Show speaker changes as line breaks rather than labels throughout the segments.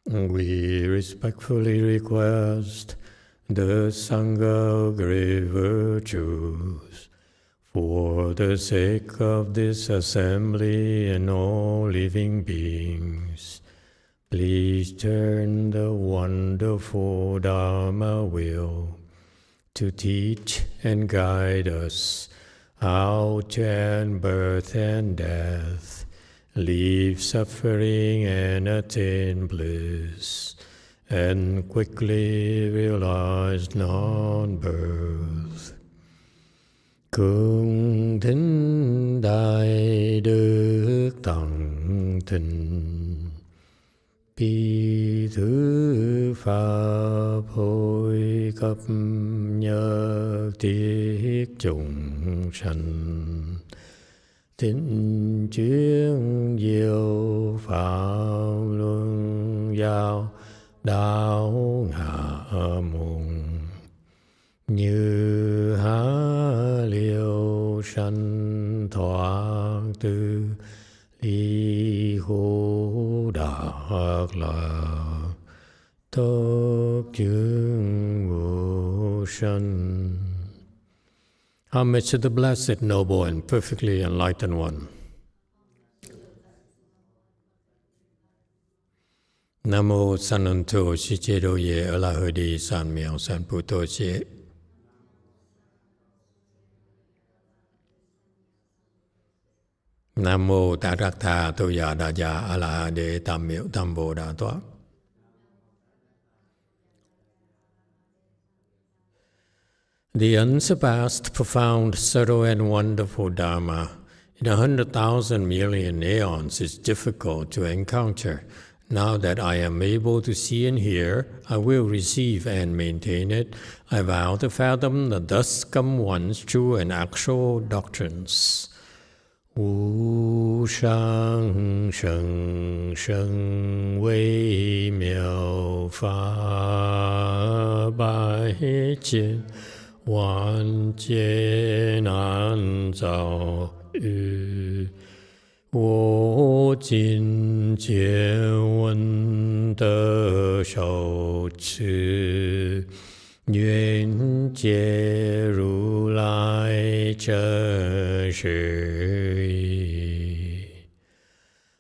We respectfully request the Sangha great virtues for the sake of this assembly and all living beings. Please turn the wonderful Dharma wheel to teach and guide us how to end birth and death, leave suffering and attain bliss, and quickly realize non-birth. Cung thính đại đức tặng thịnh, bi thứ pháp hội cấp nhớ tiết chúng sanh, thính chuyên diệu pháp luân giao đạo hạ mùng, như há liêu sanh thoát tư ly khổ đạt lạc tốt chứng vô sanh. Homage to the Blessed, Noble, and Perfectly Enlightened One. Nam mô Sananto Shichiroye Alahadi San Miao San Puto Che. Nam mô Tarakta Toya Daya Alahade Tam Miao Tam Bồ Đà Toa. The unsurpassed, profound, subtle, and wonderful Dharma in 100,000 million aeons is difficult to encounter. Now that I am able to see and hear, I will receive and maintain it. I vow to fathom the thus come one's true and actual doctrines. Wu shang sheng sheng wei miao fa bai jian wan jie nan zao yu. 我今见闻得受持，愿解如来真实义。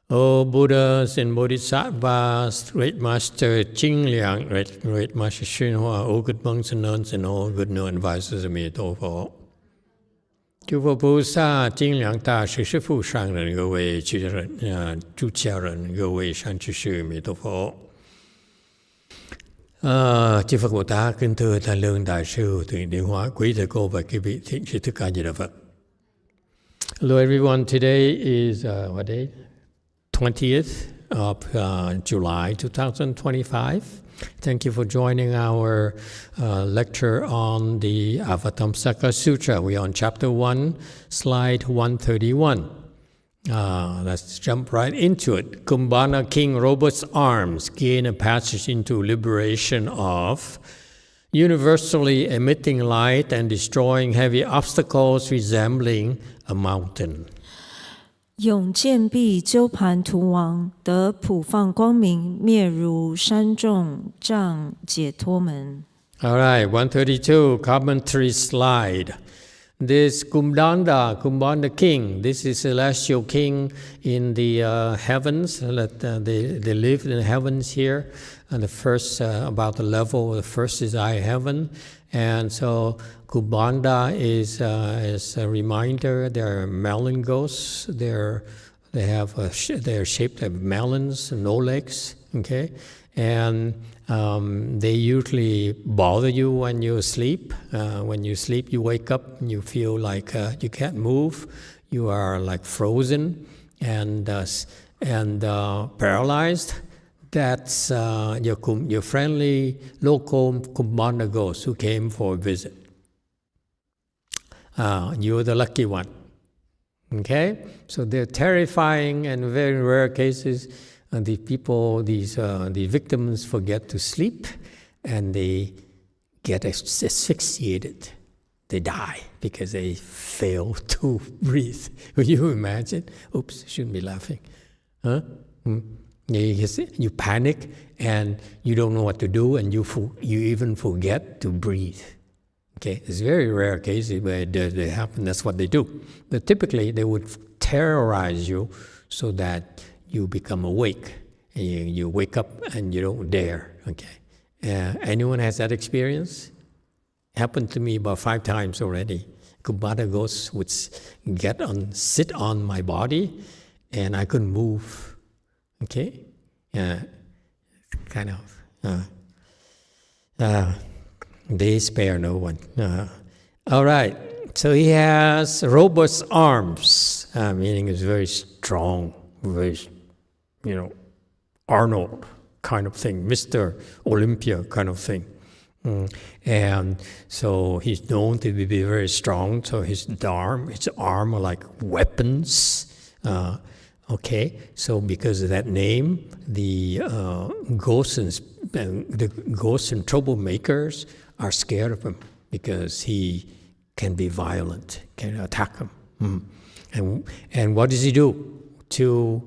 O Buddhas and Bodhisattvas, Great Master Jing Liang, Great Master YongHua, all good monks and nuns, and all good new advisors of Emitofuo. 诸佛菩萨、金良大师、师父上人、各位主家人、各位善知识、弥陀佛。Chư Phật Bồ Tát, kính thưa Thanh Lương Đại sư, Thượng Điện Hóa, quý thầy cô và quý vị thiện tri thức ca Di Đà Phật. Hello everyone, today is what day? 20th of July 2025. Thank you for joining our lecture on the Avatamsaka Sutra. We are on chapter 1, slide 131. Let's jump right into it. Kumbhanda King Robert's arms gain a passage into liberation of universally emitting light and destroying heavy obstacles resembling a mountain.
永剑臂鸠盘荼王得普放光明，灭如山众障解脱门。
All right, 132, commentary slide. This Kumbhanda King, this is celestial king in the heavens. They live in the heavens here. And the first, about the level, the first is I heaven. And so Kumbhanda is a reminder. They're melon ghosts. They're shaped like melons, no legs. Okay, and they usually bother you when you sleep. When you sleep, you wake up and you feel like you can't move. You are like frozen and paralyzed. That's your friendly local Kumbhanda ghost who came for a visit. You're the lucky one. Okay? So they're terrifying, and in very rare cases, the victims forget to sleep and they get asphyxiated. They die because they fail to breathe. Will you imagine? Oops, shouldn't be laughing. Huh? You panic and you don't know what to do, and you even forget to breathe. Okay, it's very rare cases where they happen. That's what they do. But typically, they would terrorize you so that you become awake. And you wake up and you don't dare. Okay, anyone has that experience? Happened to me about 5 times already. Kumbhanda ghosts would sit on my body, and I couldn't move. Okay, kind of. They spare no one. All right. So he has robust arms, meaning he's very strong, very, Arnold kind of thing, Mr. Olympia kind of thing. And so he's known to be very strong. So his arm are like weapons. Okay, so because of that name, the ghosts and troublemakers are scared of him because he can be violent, can attack them. And what does he do to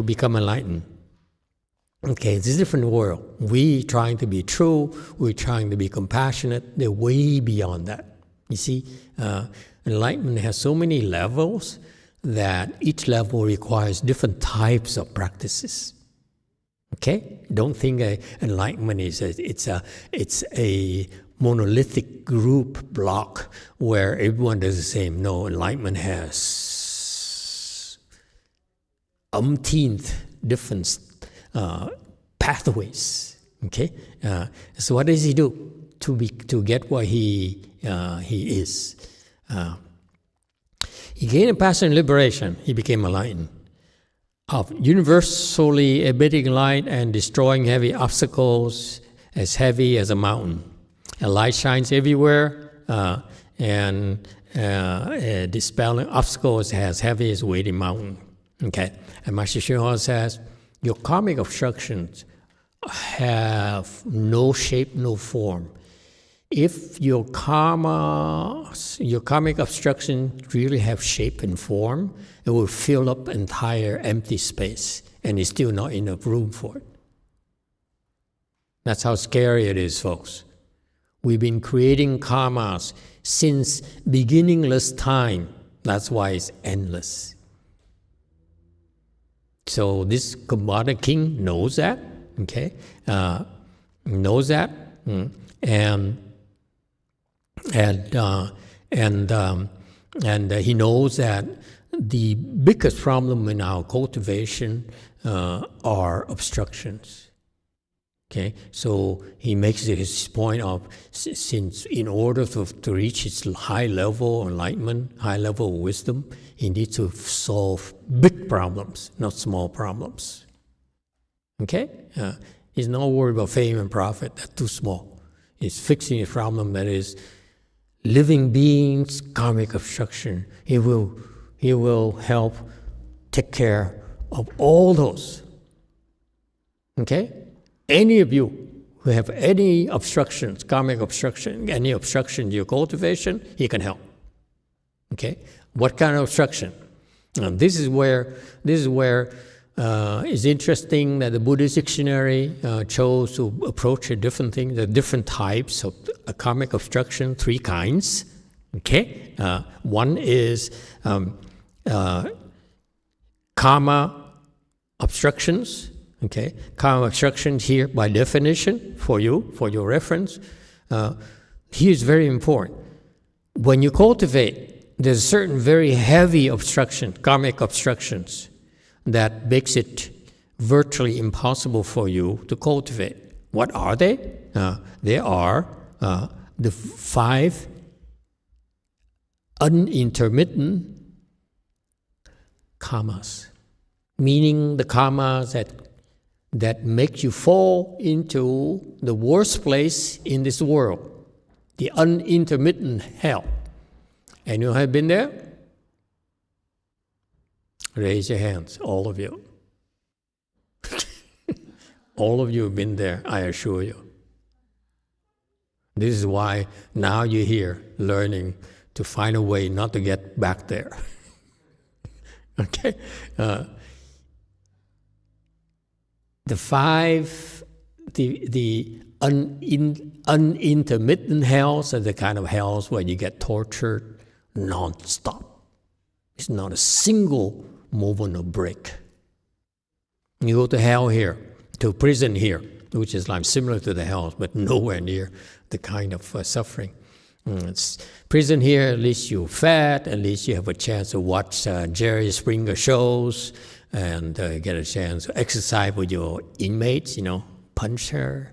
become enlightened? Okay, it's a different world. We trying to be true, we're trying to be compassionate, they're way beyond that. You see, enlightenment has so many levels that each level requires different types of practices. Okay? Don't think enlightenment is a monolithic group block where everyone does the same. No, enlightenment has umpteenth different pathways. Okay? So what does he do to get what he is? He gained a passion and liberation. He became enlightened. Of universally emitting light and destroying heavy obstacles as heavy as a mountain. A light shines everywhere and dispelling obstacles as heavy as a weighty mountain. Okay, and Master YongHua says, your karmic obstructions have no shape, no form. If your karmic obstructions really have shape and form, it will fill up entire empty space, and it's still not enough room for it. That's how scary it is, folks. We've been creating karmas since beginningless time. That's why it's endless. So this Kumbhanda King knows that, okay? Knows that, and he knows that the biggest problem in our cultivation are obstructions. Okay, so he makes it his point of, since in order to reach his high level enlightenment, high level wisdom, he needs to solve big problems, not small problems. Okay, he's not worried about fame and profit; that's too small. He's fixing a problem that is living beings, karmic obstruction. He will help take care of all those. Okay? Any of you who have any obstructions, karmic obstruction, any obstruction to your cultivation, he can help. Okay? What kind of obstruction? This is where it's interesting that the Buddhist dictionary chose to approach a different thing. There are different types of karmic obstruction, 3 kinds. Okay? One is karma obstructions. Okay? Karma obstructions here, by definition, for you, for your reference, here is very important. When you cultivate, there's a certain very heavy obstruction, karmic obstructions, that makes it virtually impossible for you to cultivate. What are they? They are the 5 unintermittent karmas, meaning the karmas that make you fall into the worst place in this world, the unintermittent hell. Anyone have been there? Raise your hands, all of you. All of you have been there, I assure you. This is why now you're here, learning to find a way not to get back there. Okay? unintermittent hells are the kind of hells where you get tortured non-stop. It's not a single moment of break. You go to hell here, to prison here, which is like similar to the hells, but nowhere near the kind of suffering. It's prison here, at least you're fed, at least you have a chance to watch Jerry Springer shows and get a chance to exercise with your inmates, punch her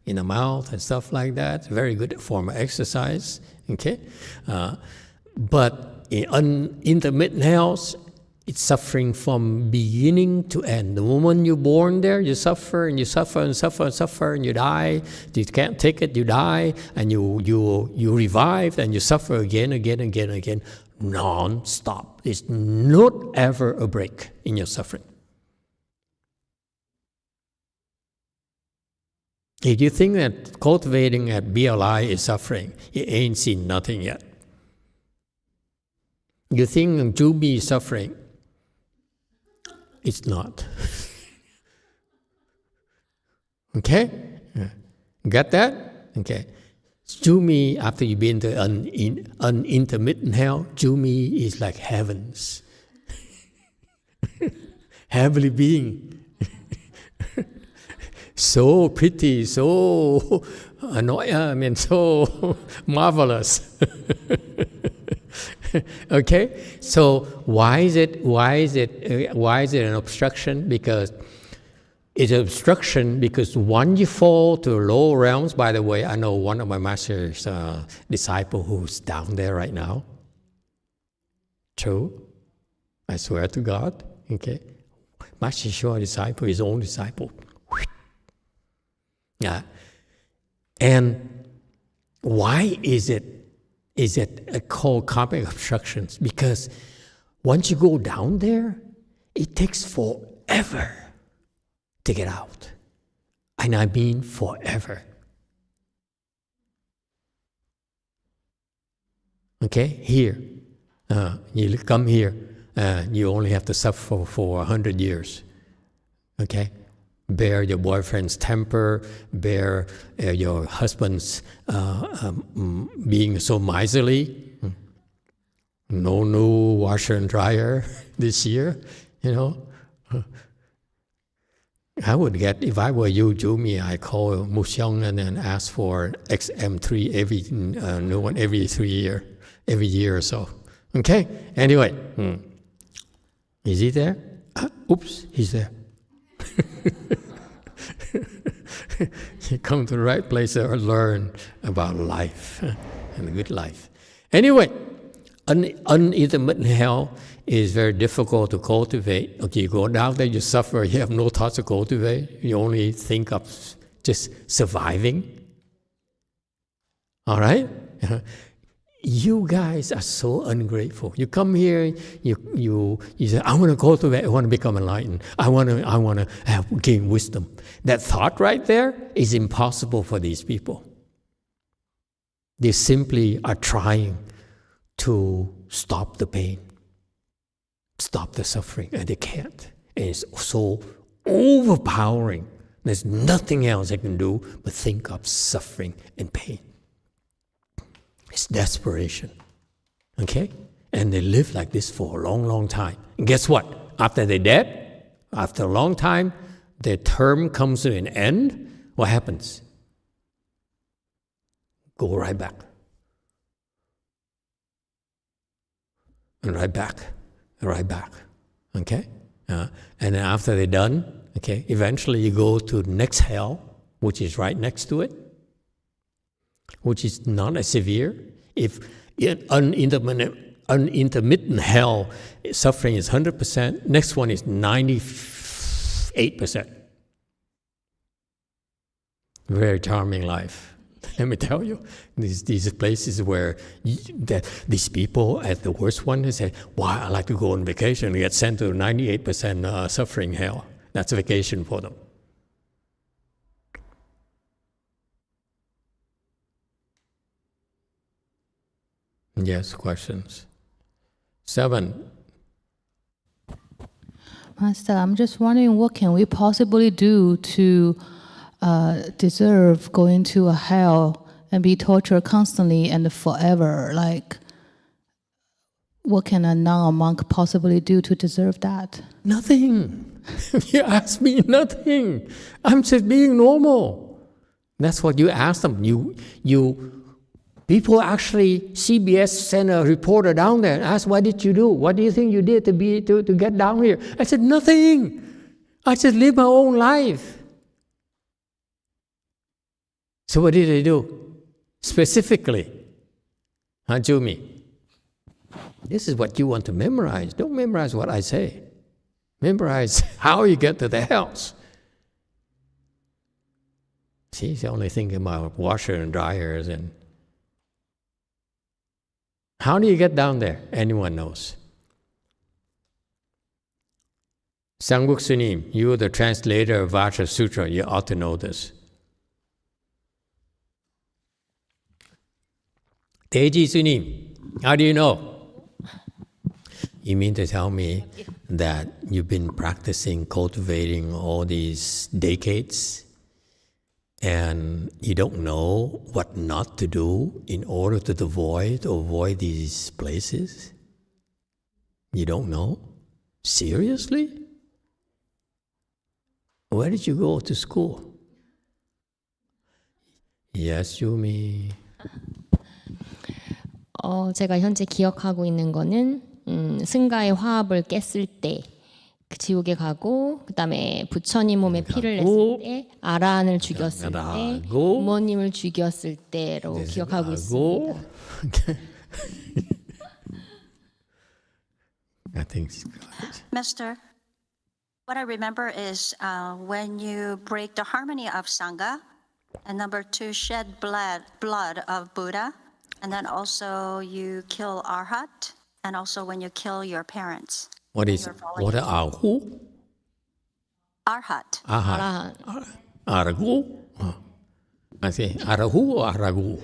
in the mouth and stuff like that. Very good form of exercise, okay? But in intermittent hells, it's suffering from beginning to end. The moment you're born there, you suffer and you suffer and suffer and suffer and you die. You can't take it, you die, and you revive and you suffer again, non-stop. There's not ever a break in your suffering. If you think that cultivating at BLI is suffering, you ain't seen nothing yet. You think Jubi is suffering, it's not. Okay? Got that? Okay. Jumi, after you've been to unintermittent hell, Jumi is like heavens. Heavenly being. So pretty, so annoying, so marvelous. Okay, so why is it an obstruction? Because it's an obstruction because once you fall to lower realms. By the way, I know one of my master's disciple who's down there right now. True, I swear to God. Okay, Master Shua disciple, his own disciple. Yeah, and why is it called karmic obstructions? Because once you go down there, it takes forever to get out. And I mean forever. Okay, here, you come here, you only have to suffer for 100 years. Okay? Bear your boyfriend's temper, bear your husband's being so miserly. No new washer and dryer this year, I would get, if I were you, Jumi, I call Muxiong and then ask for XM3 every new one every year or so. Okay? Anyway, is he there? Oops, he's there. You come to the right place to learn about life and a good life. Anyway, unintermittent hell is very difficult to cultivate. Okay, you go down there, you suffer, you have no thoughts to cultivate. You only think of just surviving. All right? You guys are so ungrateful. You come here, you say, I want to cultivate, I want to become enlightened. I want to gain wisdom. That thought right there is impossible for these people. They simply are trying to stop the pain, stop the suffering, and they can't. And it's so overpowering. There's nothing else they can do but think of suffering and pain. It's desperation, okay? And they live like this for a long, long time. And guess what? After they're dead, after a long time, their term comes to an end. What happens? Go right back. And right back, and right back, okay? And then after they're done, okay, eventually you go to the next hell, which is right next to it, which is not as severe. If unintermittent hell suffering is 100%, next one is 98%. Very charming life. Let me tell you, these places where these people at the worst one, they say, "Wow, I like to go on vacation." They get sent to 98% suffering hell. That's a vacation for them. Yes, questions. 7.
Master, I'm just wondering what can we possibly do to deserve going to a hell and be tortured constantly and forever? Like, what can a nun or monk possibly do to deserve that?
Nothing. You ask me nothing. I'm just being normal. That's what you ask them. People actually, CBS sent a reporter down there and asked, what did you do? What do you think you did to get down here? I said, nothing. I just live my own life. So what did I do? Specifically, Jumi, this is what you want to memorize. Don't memorize what I say. Memorize how you get to the house. She's only thinking about washer and dryers and how do you get down there? Anyone knows. Sangguk Sunim, you are the translator of Avatamsaka Sutra. You ought to know this. Teji Sunim, how do you know? You mean to tell me that you've been practicing, cultivating all these decades and you don't know what not to do in order to avoid these places? You don't know? Seriously? Where did you go to school? Yes, Yumi.
제가 현재 기억하고 있는 거는 승가의 화합을 깼을 때 지옥에 가고 그다음에 부처님 몸에 피를 냈을 때 아라한을 죽였을 때 부모님을 죽였을 때로 기억하고 있습니다.
I think
Master, what I remember is when you break the harmony of Sangha, and number 2, shed blood of Buddha, and then also you kill Arhat, and also when you kill your parents.
What are who?
Arhat.
Aragu? I say Arahu or Aragu?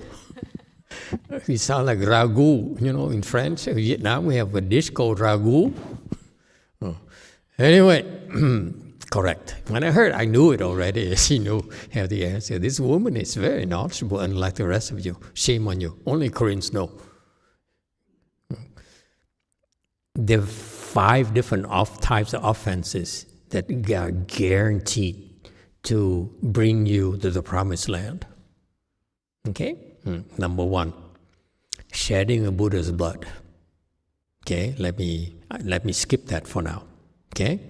You sound like ragu. You know, in French, in Vietnam, we have a dish called ragu. Anyway, correct. When I heard, I knew it already. She knew, have the answer. This woman is very knowledgeable, unlike the rest of you. Shame on you. Only Koreans know. There are 5 different types of offenses that are guaranteed to bring you to the promised land. Okay? Number 1, shedding a Buddha's blood. Okay? Let me skip that for now. Okay?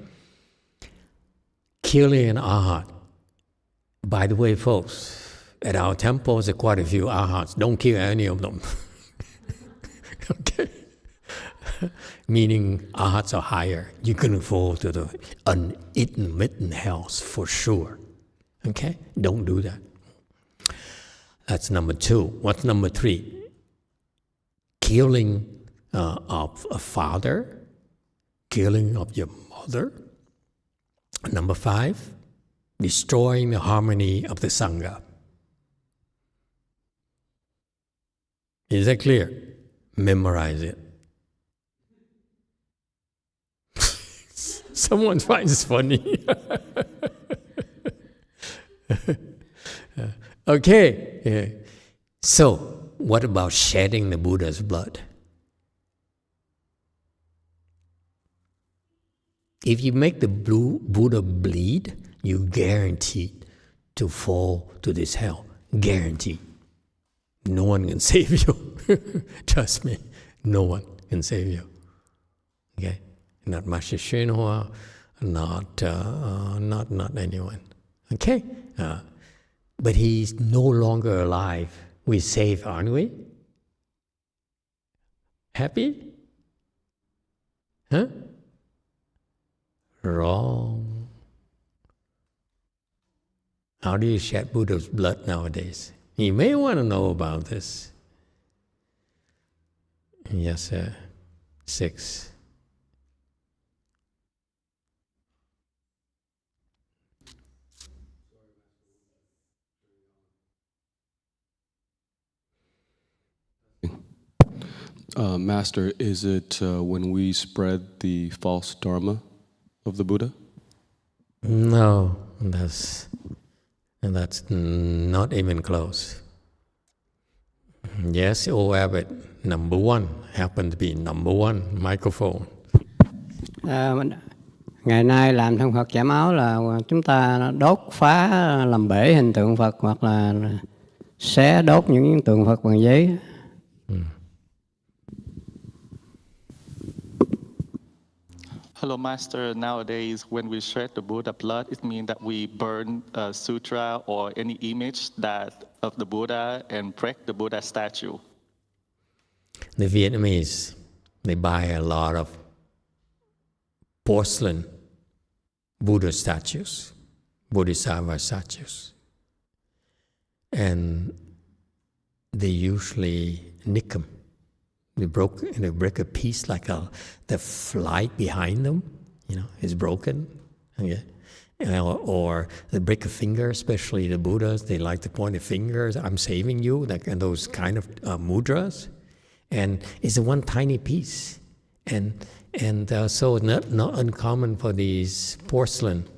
Killing an Arhat. By the way, folks, at our temples, there are quite a few Arhats. Don't kill any of them. Okay? Meaning Arhats are higher. You're going to fall to the unintermittent hells for sure. Okay? Don't do that. That's number 2. What's number 3? Killing of a father. Killing of your mother. Number 5, destroying the harmony of the Sangha. Is that clear? Memorize it. Someone finds it funny. Okay. Yeah. So, what about shedding the Buddha's blood? If you make the Buddha bleed, you're guaranteed to fall to this hell. Guaranteed. No one can save you. Trust me, no one can save you. Okay? Not Master YongHua, not anyone. Okay? But he's no longer alive. We're safe, aren't we? Happy? Huh? Wrong. How do you shed Buddha's blood nowadays? You may want to know about this. Yes, sir. 6.
Master, is it when we spread the false Dharma of the Buddha?
No, that's not even close. Yes, old abbot, number one, happened to be number one microphone.
Ngày nay làm thân Phật chạm áo là chúng ta đốt phá làm bể hình tượng Phật hoặc là xé đốt những tượng Phật bằng giấy.
Hello, Master. Nowadays, when we shred the Buddha blood, it means that we burn a sutra or any image of the Buddha and break the Buddha statue.
The Vietnamese, they buy a lot of porcelain Buddha statues, Bodhisattva statues. And they usually nick them. They break a piece like the flight behind them, is broken. Okay. Or they break a finger, especially the Buddhas, they like to point the fingers, I'm saving you, and those kind of mudras. And it's one tiny piece. And so it's not uncommon for these porcelain,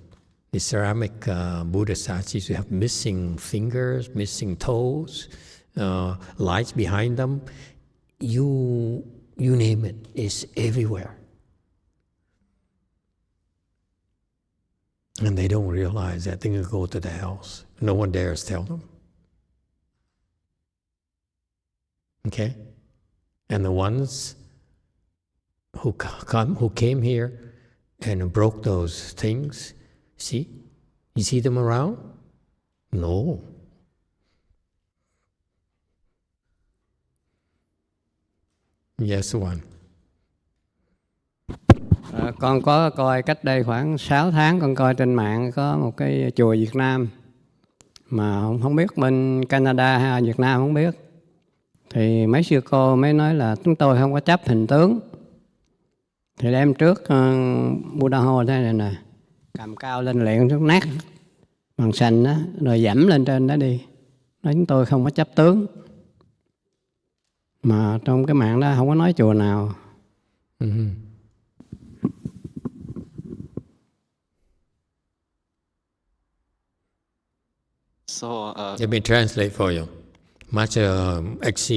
the ceramic Buddha statues to have missing fingers, missing toes, lights behind them. You name it, it's everywhere. And they don't realize that thing will go to the hells. No one dares tell them. Okay? And the ones who came here and broke those things, see? You see them around? No. Yes, one.
Con có coi cách đây khoảng 6 tháng, con coi trên mạng có một cái chùa Việt Nam mà không biết bên Canada hay Việt Nam không biết. Thì mấy sư cô mới nói là chúng tôi không có chấp hình tướng. Thì đem trước Buddha Ho thế này nè, cầm cao lên luyện chút nát bằng sành đó, rồi dẫm lên trên đó đi. Nói chúng tôi không có chấp tướng. Mà trong cái mạng đó không có nói chùa nào.
Let me translate for you. Master XC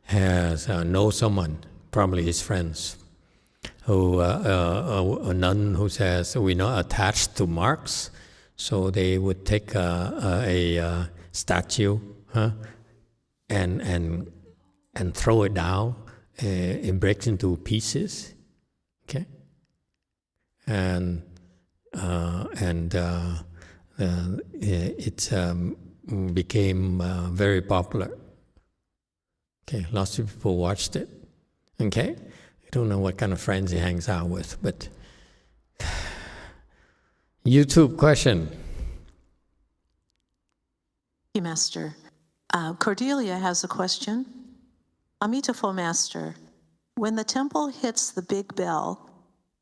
has knows someone, probably his friends, who a nun who says we're not attached to marks, so they would take a statue, and throw it down. It breaks into pieces, okay, and it became very popular. Okay, lots of people watched it. Okay, I don't know what kind of friends he hangs out with, but YouTube question.
Thank you, Master. Cordelia has a question. Emitofuo, Master, when the temple hits the big bell,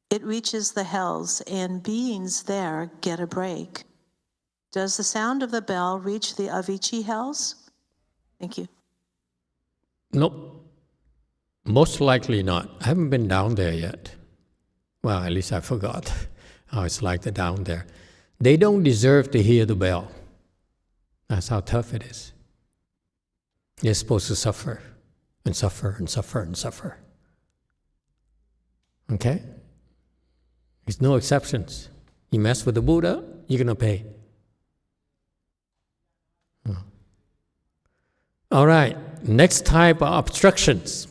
it reaches the hells and beings there get a break. Does the sound of the bell reach the Avicii hells? Thank you.
Nope. Most likely not. I haven't been down there yet. Well, at least I forgot how it's like down there. They don't deserve to hear the bell. That's how tough it is. They're supposed to suffer and suffer and suffer and suffer. Okay? There's no exceptions. You mess with the Buddha, you're going to pay. All right, next type of obstructions,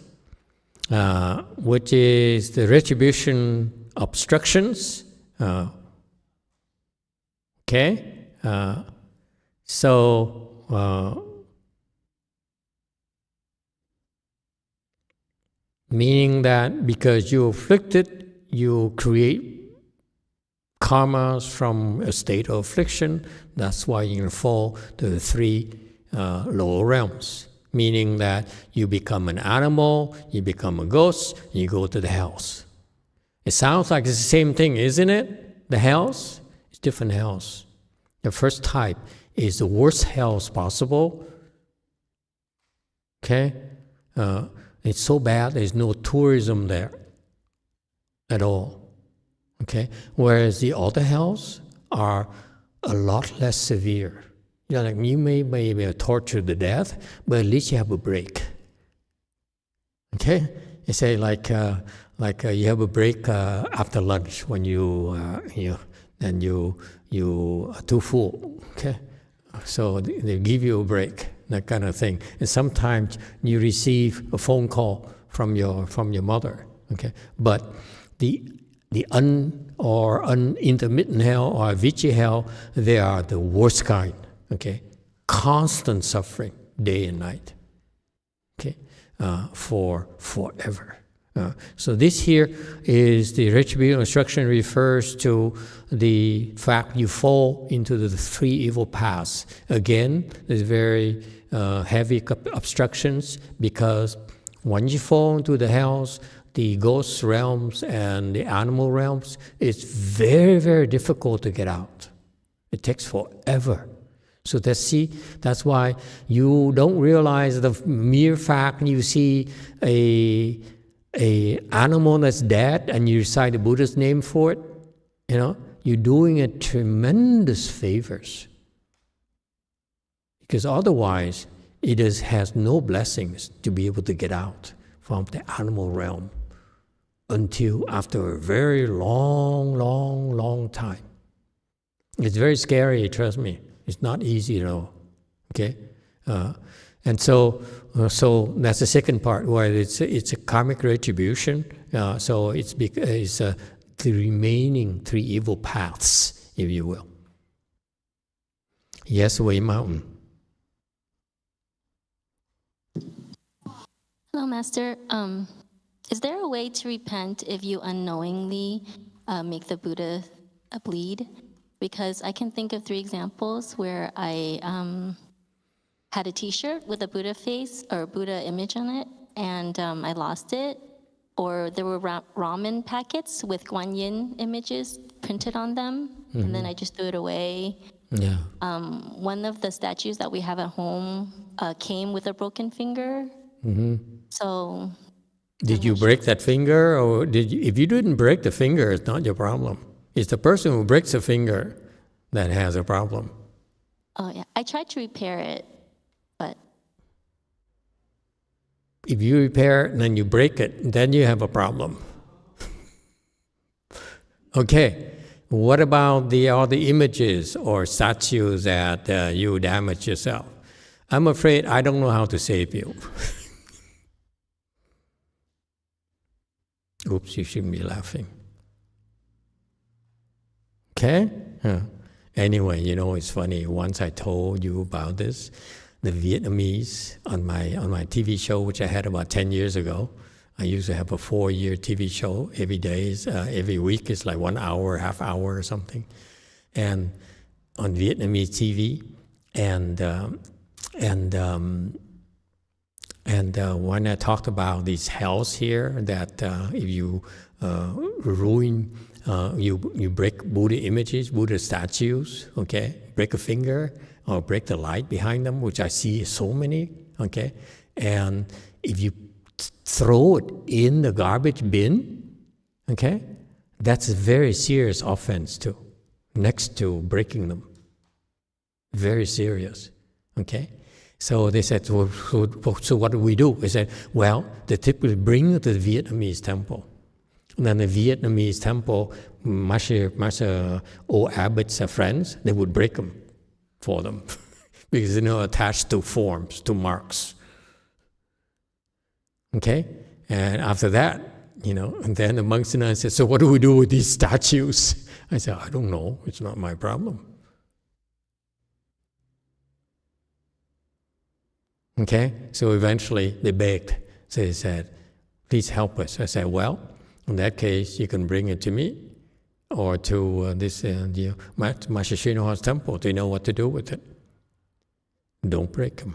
which is the retribution obstructions. Meaning that because you afflicted, you create karmas from a state of affliction. That's why you're going to fall to the 3 lower realms. Meaning that you become an animal, you become a ghost, you go to the hells. It sounds like it's the same thing, isn't it? The hells? It's different hells. The first type is the worst hells possible. Okay? It's so bad, there's no tourism there at all. Okay? Whereas the other hells are a lot less severe. You know, like you may be tortured to death, but at least you have a break. Okay? You say like you have a break after lunch when you are too full. Okay? So they give you a break, that kind of thing. And sometimes you receive a phone call from your mother. Okay? But the unintermittent hell or Avicii hell, they are the worst kind. Okay? Constant suffering, day and night. Okay? For forever. So this here is the retribution instruction refers to the fact you fall into the three evil paths. Again, there's very heavy obstructions because once you fall into the hells, the ghost realms and the animal realms, it's very, very difficult to get out. It takes forever. So that's why you don't realize the mere fact you see a animal that's dead and you recite the Buddha's name for it, you know, you're doing it tremendous favors. Because otherwise, it has no blessings to be able to get out from the animal realm until after a very long time. It's very scary, trust me. It's not easy at all, okay? And so that's the second part, where it's a karmic retribution. So it's the remaining three evil paths, if you will. Yes, Wei Mountain.
Hello, Master. Is there a way to repent if you unknowingly make the Buddha bleed? Because I can think of 3 examples where I had a T-shirt with a Buddha face or Buddha image on it, and I lost it. Or there were ramen packets with Guan Yin images printed on them, and then I just threw it away.
Yeah.
One of the statues that we have at home came with a broken finger. So.
Did you break that finger, or if you didn't break the finger, it's not your problem. It's the person who breaks the finger that has a problem.
Oh yeah, I tried to repair it, but.
If you repair it and then you break it, then you have a problem. Okay, what about all the images or statues that you damage yourself? I'm afraid I don't know how to save you. Oops, you shouldn't be laughing. Okay? Anyway, you know, it's funny. Once I told you about this, the Vietnamese on my TV show, which I had about 10 years ago. I used to have a 4-year TV show every day. Every week is like 1 hour, half hour or something. And on Vietnamese TV. And when I talked about these hells here, that if you ruin, you break Buddha images, Buddha statues, okay, break a finger or break the light behind them, which I see so many, okay, and if you throw it in the garbage bin, okay, that's a very serious offense too, next to breaking them. Very serious, okay? So they said, so what do we do? They said, well, they typically bring it to the Vietnamese temple. And then the Vietnamese temple, Master old abbots are friends, they would break them for them because they're not attached to forms, to marks. Okay? And after that, you know, and then the monks and nuns said, so what do we do with these statues? I said, I don't know, it's not my problem. Okay, so eventually they begged. So they said, please help us. I said, well, in that case, you can bring it to me or to Master YongHua's temple. They know what to do with it. Don't break them.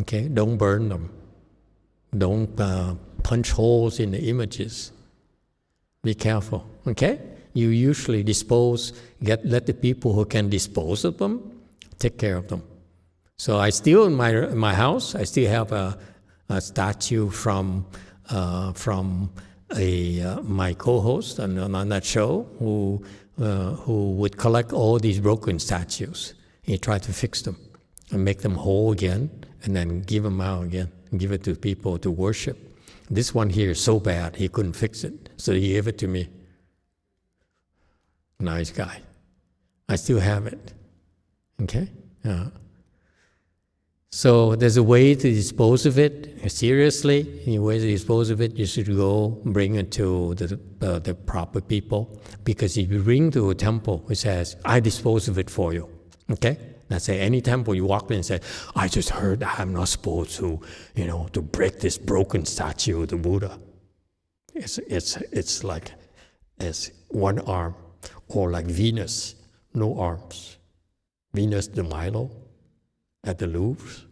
Okay, don't burn them. Don't punch holes in the images. Be careful, okay? You usually let the people who can dispose of them, take care of them. So I still, in my house, I still have a statue from my co-host on that show who would collect all these broken statues. He tried to fix them and make them whole again, and then give them out again, and give it to people to worship. This one here is so bad, he couldn't fix it, so he gave it to me. Nice guy. I still have it. Okay? So there's a way to dispose of it seriously. In a way to dispose of it, you should go bring it to the proper people. Because if you bring to a temple, it says, I dispose of it for you. Okay? Let's say any temple you walk in and say, I just heard that I'm not supposed to, to break this broken statue of the Buddha. It's like it's one arm, or like Venus, no arms. Venus de Milo at the Louvre.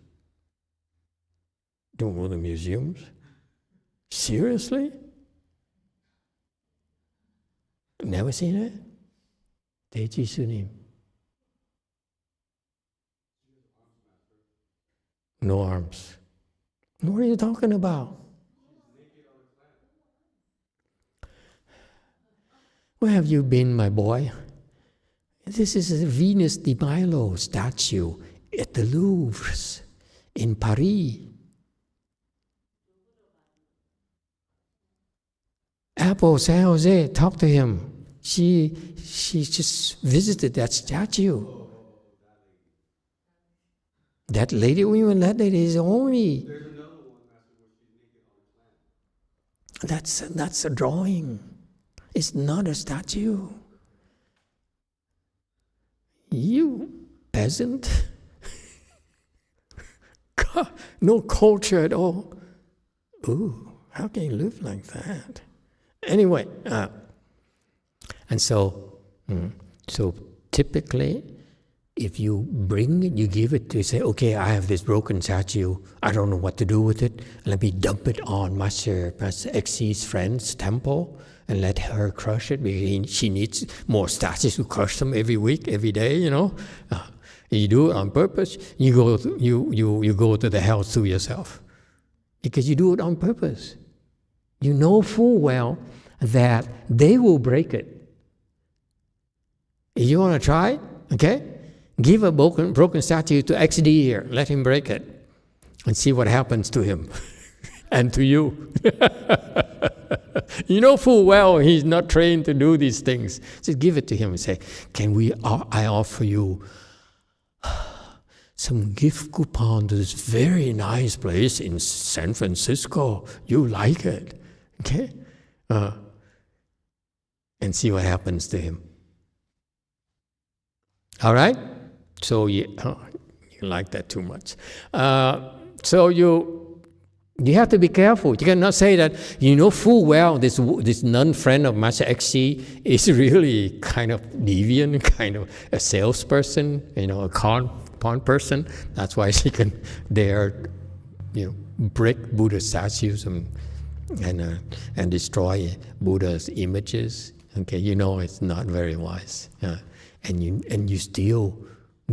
Don't go to museums. Seriously? Never seen it? Deji Sunim. No arms. What are you talking about? Where have you been, my boy? This is a Venus de Milo statue at the Louvre in Paris. Apple, San Jose, talk to him. She just visited that statue. That lady, even that lady is only. That's a drawing. It's not a statue. You peasant. God, no culture at all. Ooh, how can you live like that? Anyway, and so typically, if you bring it, you give it to say, okay, I have this broken statue. I don't know what to do with it. Let me dump it on Master XC's friend's temple and let her crush it, because she needs more statues to crush them every week, every day. You do it on purpose. You go to the hell to yourself, because you do it on purpose. You know full well that they will break it. If you want to try, okay? Give a broken statue to XD here. Let him break it and see what happens to him and to you. You know full well he's not trained to do these things. Just give it to him and say, I offer you some gift coupon to this very nice place in San Francisco. You like it. Okay? And see what happens to him. All right? So you like that too much. So you have to be careful. You cannot say that you know full well this non-friend of Master XC is really kind of deviant, kind of a salesperson, a pawn person. That's why she can dare, break Buddha statues and destroy Buddha's images. Okay, it's not very wise. And you still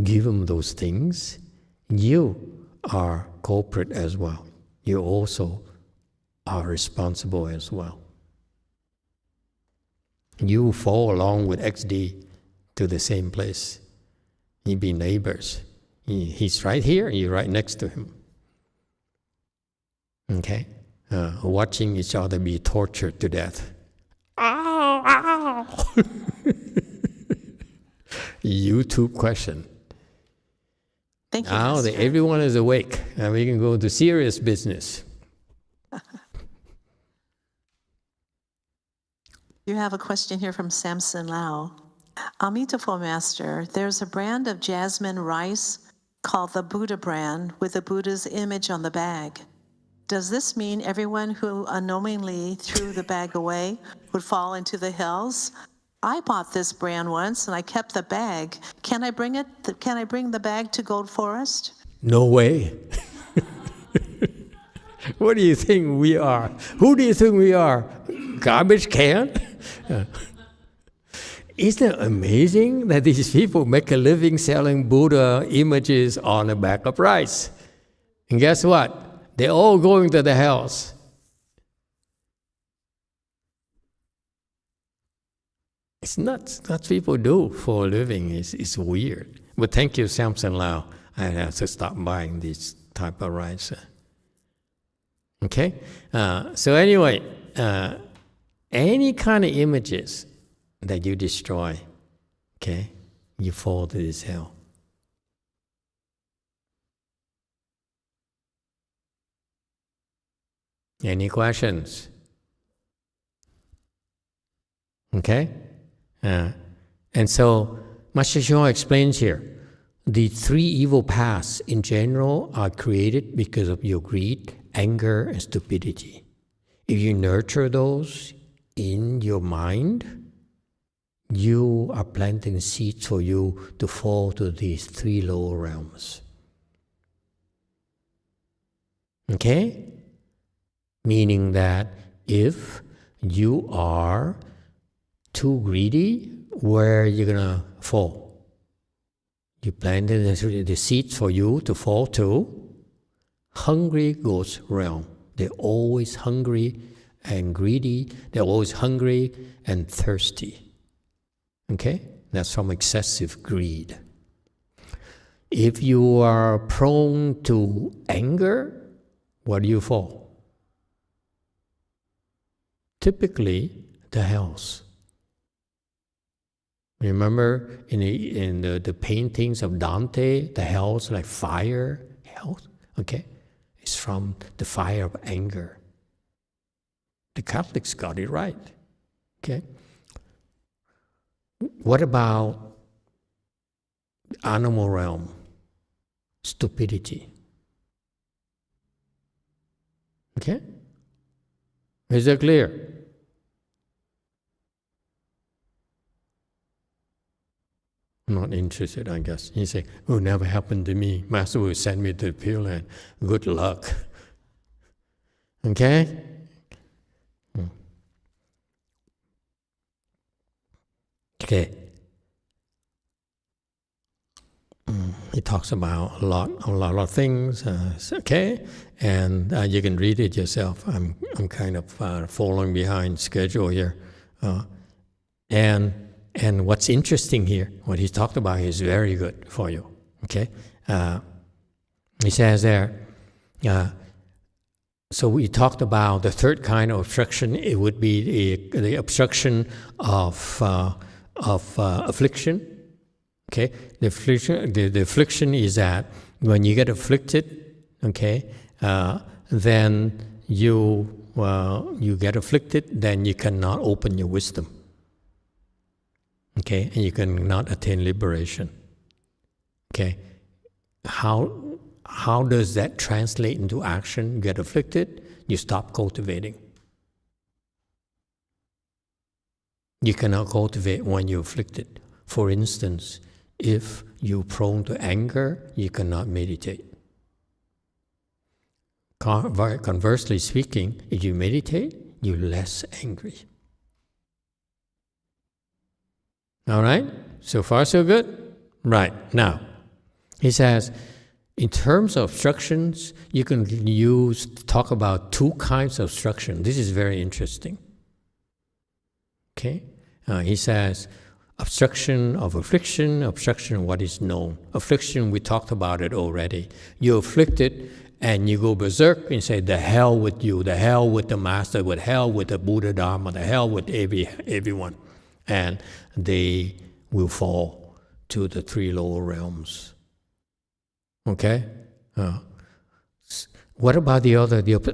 give them those things. You are culprit as well. You also are responsible as well. You fall along with XD to the same place. You be neighbors. He's right here, you're right next to him. Okay? Watching each other be tortured to death. Ow, ow! YouTube question.
Thank you,
now that everyone is awake, and we can go to serious business.
You have a question here from Samson Lau. Emitofuo Master, there's a brand of jasmine rice called the Buddha brand with the Buddha's image on the bag. Does this mean everyone who unknowingly threw the bag away would fall into the hells? I bought this brand once and I kept the bag. Can I bring the bag to Gold Forest?
No way. What do you think we are? Who do you think we are? Garbage can? Isn't it amazing that these people make a living selling Buddha images on a bag of rice? And guess what? They're all going to the hells. It's nuts. That's what people do for a living. It's weird. But thank you, Samson Lau. I have to stop buying these type of rice. Okay? So anyway, any kind of images that you destroy, okay, you fall to this hell. Any questions? Okay? And so, Master Hsuan explains here, the three evil paths in general are created because of your greed, anger, and stupidity. If you nurture those in your mind, you are planting seeds for you to fall to these three lower realms. Okay? Meaning that if you are too greedy, where you're gonna fall? You planted the seeds for you to fall to hungry ghost realm. They're always hungry and greedy. They're always hungry and thirsty. Okay? That's from excessive greed. If you are prone to anger, where do you fall? Typically, the hells. Remember in the paintings of Dante, the hells like fire, hell, okay? It's from the fire of anger. The Catholics got it right, okay? What about animal realm? Stupidity. Okay? Is that clear? Not interested, I guess. You say, "Oh, never happened to me. Master will send me to the Pure Land. Good luck." Okay? Okay. He talks about a lot of things. Okay, and you can read it yourself. I'm kind of following behind schedule here, and what's interesting here, what he talked about is very good for you. Okay, he says there. So we talked about the third kind of obstruction. It would be the obstruction of affliction. Okay, the affliction is that when you get afflicted, okay, then you get afflicted, then you cannot open your wisdom. Okay, and you cannot attain liberation. Okay, how does that translate into action? You get afflicted, you stop cultivating. You cannot cultivate when you're afflicted. For instance, if you're prone to anger, you cannot meditate. Conversely speaking, if you meditate, you're less angry. All right? So far, so good? Right. Now, he says, in terms of obstructions, you can talk about two kinds of obstruction. This is very interesting. Okay? He says, obstruction of affliction, obstruction of what is known. Affliction, we talked about it already. You're afflicted and you go berserk and say, the hell with you, the hell with the master, the hell with the Buddha Dharma, the hell with everyone. And they will fall to the three lower realms. Okay? What about the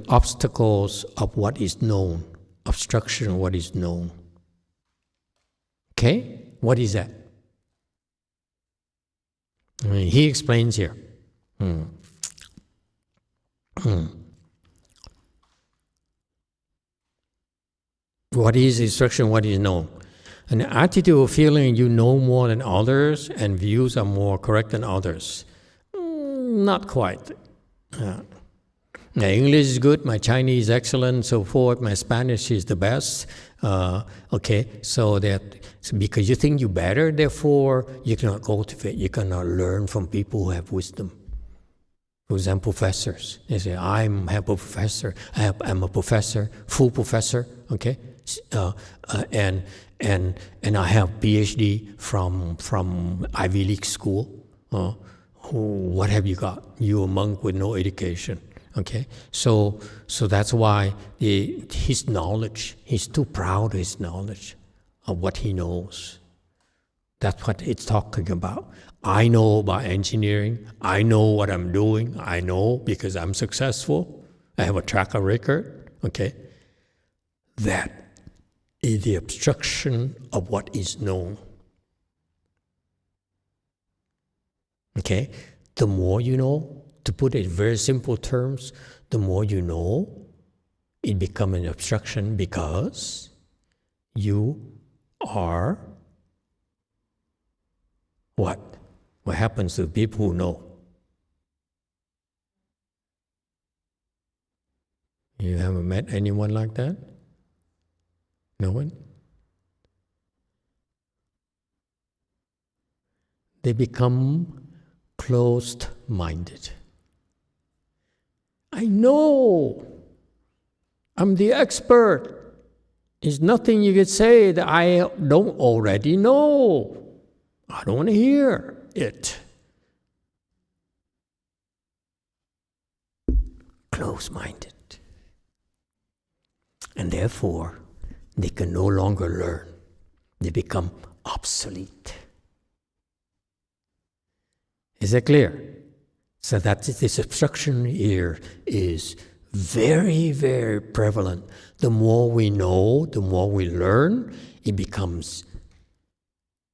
obstacles of what is known? Obstruction of what is known. Okay? What is that? He explains here. What is instruction, what is known? An attitude of feeling you know more than others and views are more correct than others. Not quite. My English is good, my Chinese is excellent, so forth, my Spanish is the best. Okay, so because you think you're better, therefore you cannot cultivate, you cannot learn from people who have wisdom. For example, professors. They say, I'm a professor, I'm a professor, full professor, okay? and I have PhD from Ivy League school. What have you got? You a monk with no education. Okay, so that's why his knowledge, he's too proud of his knowledge of what he knows. That's what it's talking about. I know about engineering. I know what I'm doing. I know because I'm successful. I have a track record. Okay, that is the obstruction of what is known. Okay, the more you know, to put it in very simple terms, the more you know, it becomes an obstruction because you are what? What happens to people who know? You haven't met anyone like that? No one? They become closed-minded. I know. I'm the expert. There's nothing you could say that I don't already know. I don't want to hear it. Close-minded. And therefore, they can no longer learn. They become obsolete. Is that clear? So that this obstruction here is very, very prevalent. The more we know, the more we learn, it becomes,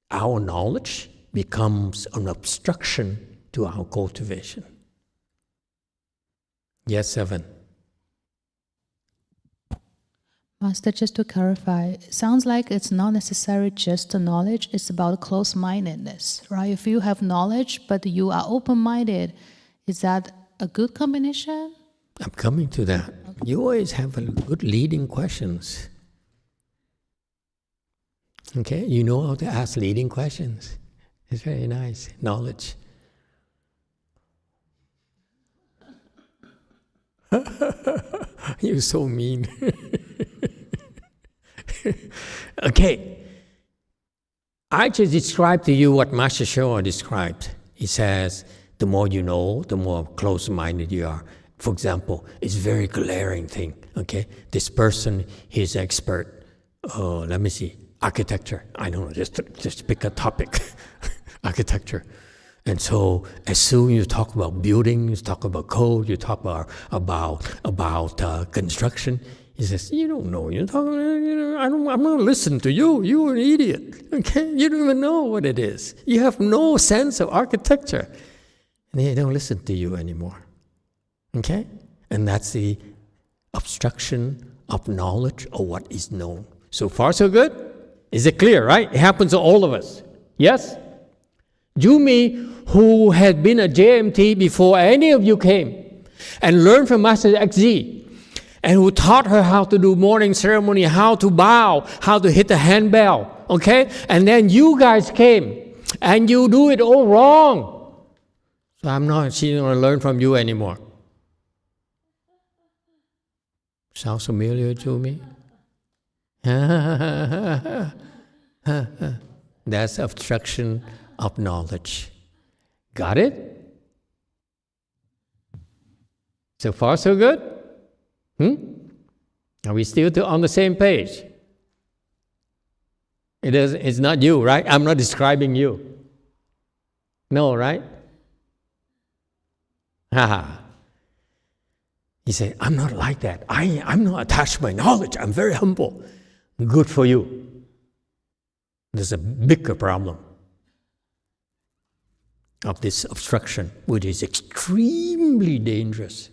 our knowledge becomes an obstruction to our cultivation. Yes, Seven.
Master, just to clarify, it sounds like it's not necessarily just the knowledge, it's about close-mindedness, right? If you have knowledge, but you are open-minded, is that a good combination?
I'm coming to that. Okay. You always have good leading questions. Okay, you know how to ask leading questions. It's very nice, knowledge. You're so mean. Okay, I just described to you what Master Showa described. He says, the more you know, the more close-minded you are. For example, it's a very glaring thing, okay? This person, he's expert, let me see, architecture. I don't know, just pick a topic, architecture. And so as soon as you talk about buildings, talk about code, you talk about construction, he says, you don't know, you're talking, I'm not going to listen to you, you're an idiot, okay? You don't even know what it is. You have no sense of architecture. And they don't listen to you anymore. Okay? And that's the obstruction of knowledge of what is known. So far, so good? Is it clear, right? It happens to all of us. Yes? Jumi, who had been a JMT before any of you came, and learned from Master XZ, and who taught her how to do morning ceremony, how to bow, how to hit the handbell, okay? And then you guys came, and you do it all wrong. So she's not going to learn from you anymore. Sounds familiar to me? That's obstruction of knowledge. Got it? So far, so good? Are we still on the same page? It's not you, right? I'm not describing you. No, right? He said, I'm not like that. I'm not attached to my knowledge. I'm very humble. Good for you. There's a bigger problem of this obstruction, which is extremely dangerous.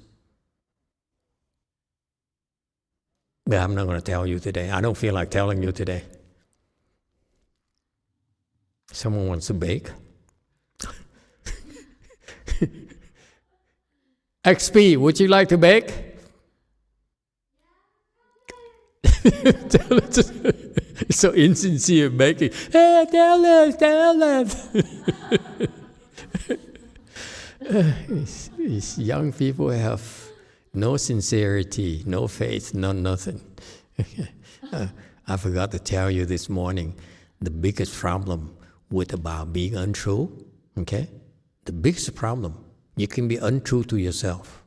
But I'm not going to tell you today. I don't feel like telling you today. Someone wants to bake? XP, would you like to bake? So insincere baking. Hey, tell us. These young people have no sincerity, no faith, no nothing. I forgot to tell you this morning, the biggest problem about being untrue, okay? The biggest problem, you can be untrue to yourself.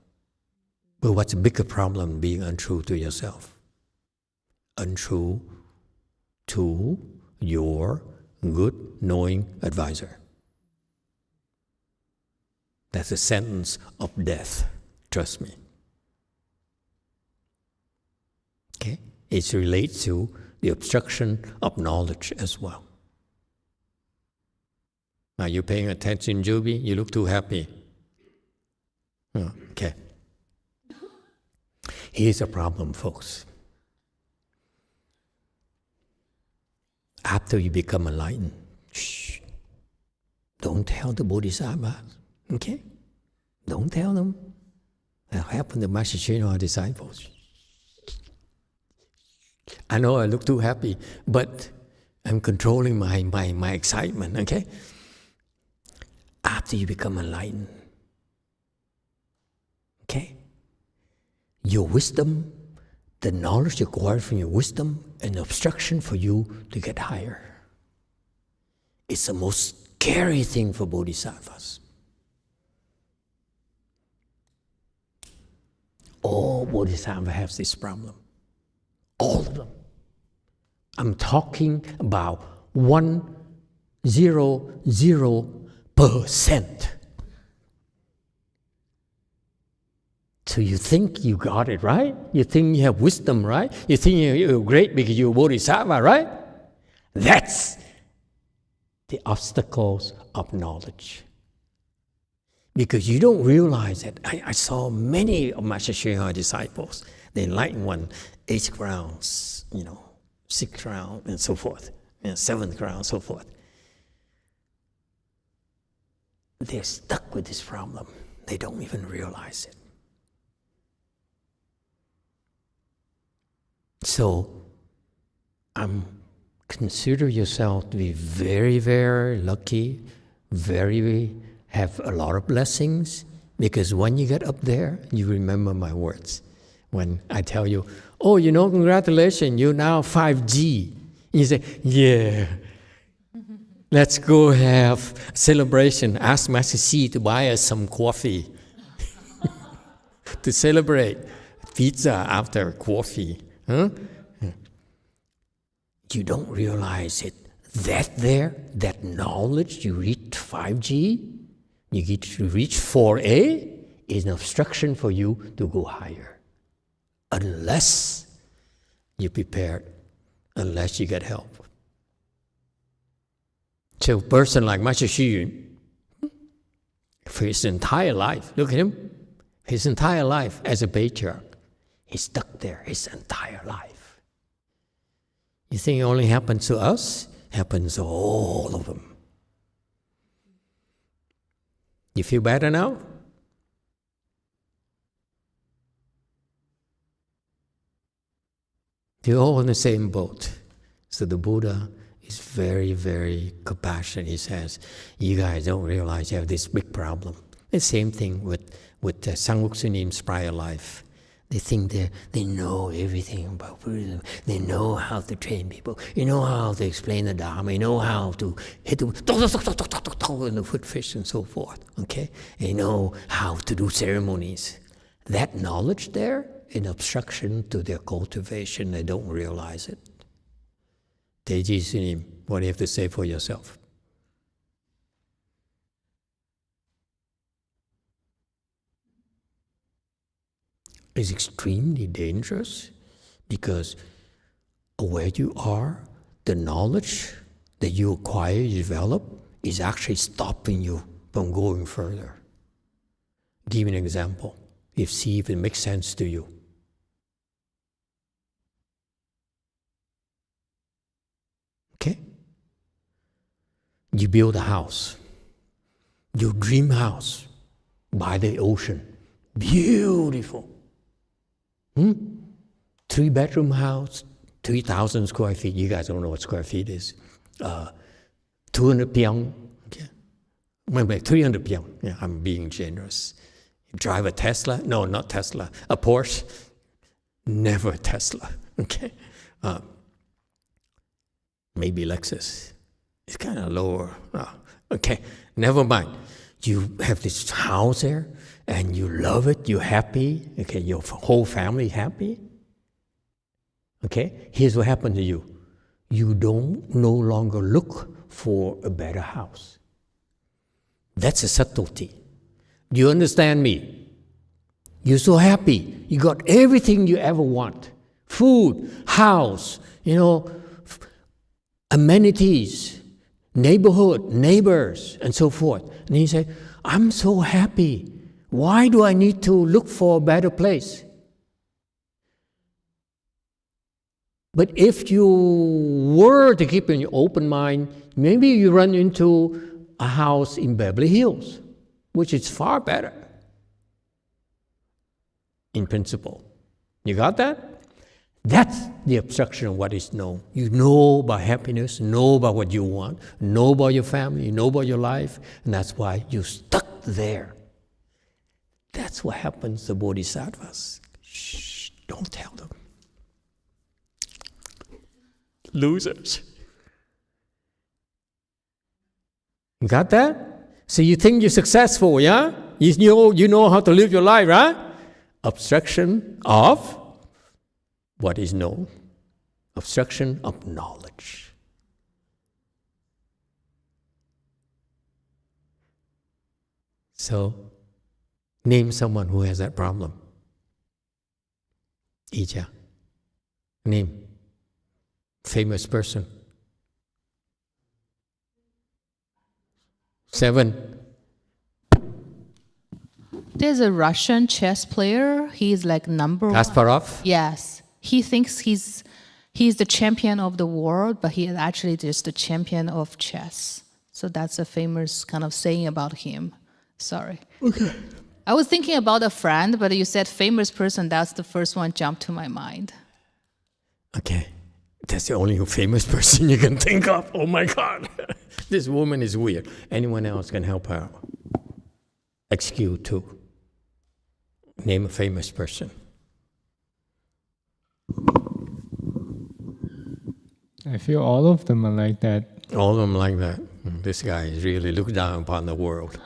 But what's the bigger problem being untrue to yourself? Untrue to your good knowing advisor. That's a sentence of death, trust me. Okay? It relates to the obstruction of knowledge as well. Are you paying attention, Juby? You look too happy. Oh, okay. Here's a problem, folks. After you become enlightened, shh, don't tell the bodhisattvas, okay? Don't tell them. That happened to Master Shinwa disciples. I know I look too happy, but I'm controlling my excitement, okay? After you become enlightened, okay? Your wisdom, the knowledge you acquire from your wisdom, an obstruction for you to get higher. It's the most scary thing for bodhisattvas. All bodhisattvas have this problem. All of them. I'm talking about 100%. So you think you got it, right? You think you have wisdom, right? You think you're great because you're a bodhisattva, right? That's the obstacles of knowledge. Because you don't realize that. I saw many of Master Shinwa disciples, the enlightened one, 8th rounds, 6th round, and so forth, 7th round, so forth. They're stuck with this problem. They don't even realize it. So, consider yourself to be very, very lucky, have a lot of blessings, because when you get up there, you remember my words. When I tell you, oh, congratulations, you're now 5G. You say, yeah, let's go have a celebration. Ask Master C to buy us some coffee to celebrate pizza after coffee. Huh? You don't realize it. That knowledge, you reach 5G, you reach 4A, is an obstruction for you to go higher. Unless you're prepared, unless you get help. So a person like Master Xu Yun, for his entire life, look at him, his entire life as a patriarch, he's stuck there his entire life. You think it only happens to us? It happens to all of them. You feel better now? You're all in the same boat. So the Buddha is very, very compassionate. He says, you guys don't realize you have this big problem. The same thing with Sangwok Sunim's prior life. They think they know everything about Buddhism. They know how to train people. You know how to explain the Dharma. You know how to hit the in the footfish and so forth. Okay? You know how to do ceremonies. That knowledge there, an obstruction to their cultivation. They don't realize it. Teji Sunim, what do you have to say for yourself? It's extremely dangerous because where you are, the knowledge that you acquire, you develop, is actually stopping you from going further. Give an example, see if it makes sense to you. Okay? You build a house, your dream house by the ocean, beautiful. 3-bedroom house, 3,000 square feet. You guys don't know what square feet is. 200 pyong. Okay. Wait, 300 pyong. Yeah, I'm being generous. You drive a Tesla? No, not Tesla. A Porsche? Never a Tesla. Okay. Maybe Lexus. It's kind of lower. Oh, okay, never mind. You have this house there, and you love it, you're happy. Okay, your whole family happy. Okay, here's what happened to you. You don't no longer look for a better house. That's a subtlety. Do you understand me? You're so happy. You got everything you ever want. Food, house, amenities, neighborhood, neighbors, and so forth. And you say, I'm so happy. Why do I need to look for a better place? But if you were to keep an open mind, maybe you run into a house in Beverly Hills, which is far better in principle. You got that? That's the obstruction of what is known. You know about happiness, know about what you want, know about your family, know about your life, and that's why you're stuck there. That's what happens to bodhisattvas. Shh, don't tell them. Losers. Got that? So you think you're successful, yeah? You know how to live your life, right? Obstruction of what is known. Obstruction of knowledge. So, name someone who has that problem. Ija. Name. Famous person. 7.
There's a Russian chess player. He's like number
Kasparov?
1. Yes. He thinks he's the champion of the world, but he is actually just the champion of chess. So that's a famous kind of saying about him. Sorry.
Okay.
I was thinking about a friend, but you said famous person, that's the first one jumped to my mind.
Okay. That's the only famous person you can think of. Oh my God. This woman is weird. Anyone else can help her out? XQ too. Name a famous person.
I feel all of them are like that.
All of them like that. This guy is really looked down upon the world.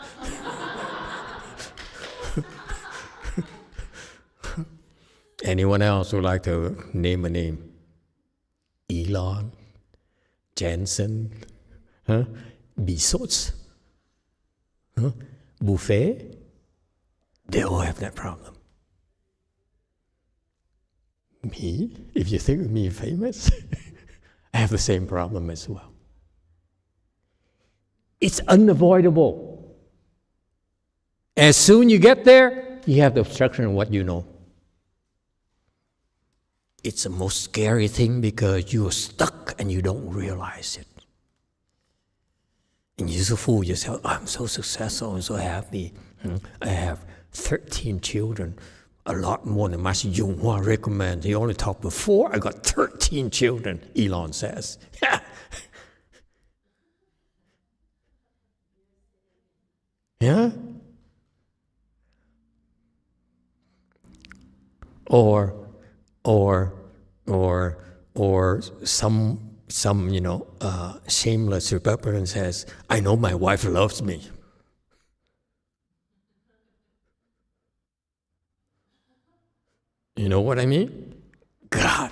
Anyone else would like to name a name? Elon, Jensen, Bezos, Buffet, they all have that problem. Me? If you think of me famous, I have the same problem as well. It's unavoidable. As soon you get there, you have the obstruction of what you know. It's the most scary thing because you're stuck and you don't realize it. And you fool yourself, I'm so successful, I'm so happy. I have 13 children, a lot more than Master YongHua recommends. He only taught me 4, I got 13 children, Elon says. Yeah? Or some shameless Republican says, I know my wife loves me. You know what I mean? God,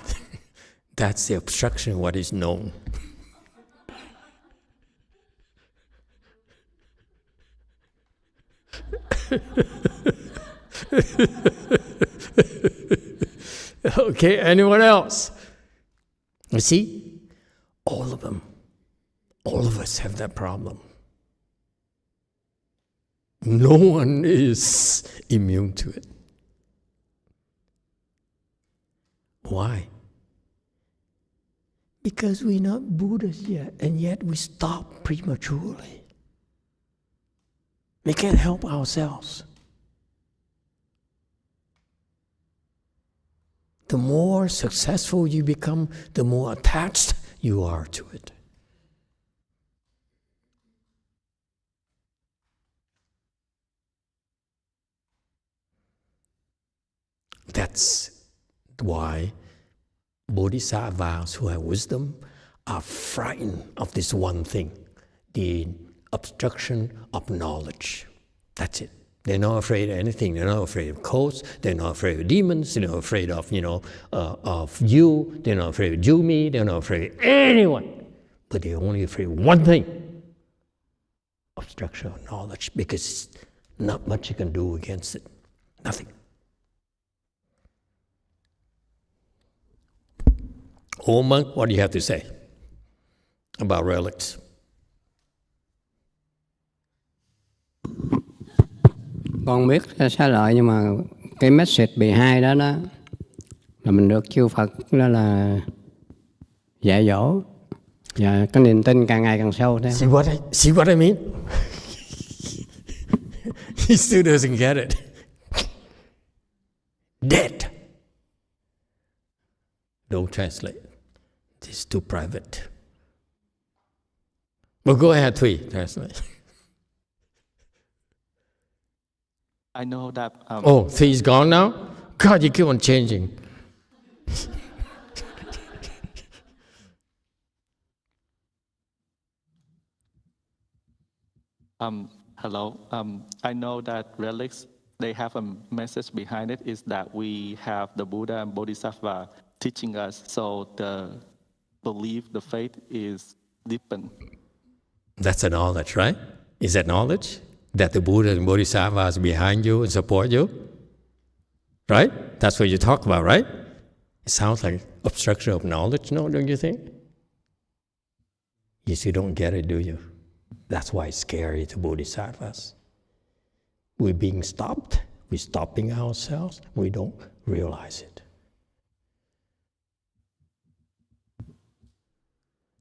that's the obstruction of what is known. Okay, anyone else? You see, all of them, all of us have that problem. No one is immune to it. Why? Because we're not Buddhas yet, and yet we stop prematurely. We can't help ourselves. The more successful you become, the more attached you are to it. That's why bodhisattvas who have wisdom are frightened of this one thing, the obstruction of knowledge. That's it. They're not afraid of anything. They're not afraid of ghosts. They're not afraid of demons. They're not afraid of, of you. They're not afraid of you, me. They're not afraid of anyone. But they're only afraid of one thing, obstruction of knowledge, because not much you can do against it. Nothing. Old monk, what do you have to say about relics?
Con biết sai lợi, nhưng mà cái message behind đó là mình được chư Phật đó là dạy dỗ, và cái niềm tin càng ngày càng sâu thêm.
See what I mean? He still doesn't get it. Dead. Don't translate. It's too private. Well, go ahead, Thuy, translate.
I know that.
Thuy's gone now? God, you keep on changing.
Hello. I know that relics, they have a message behind it, is that we have the Buddha and Bodhisattva teaching us, so the belief, the faith is deepened.
That's a knowledge, right? Is that knowledge? That the Buddha and Bodhisattva is behind you and support you? Right? That's what you talk about, right? It sounds like obstruction of knowledge, no, don't you think? You still don't get it, do you? That's why it's scary to Bodhisattvas. We're being stopped. We're stopping ourselves. We don't realize it.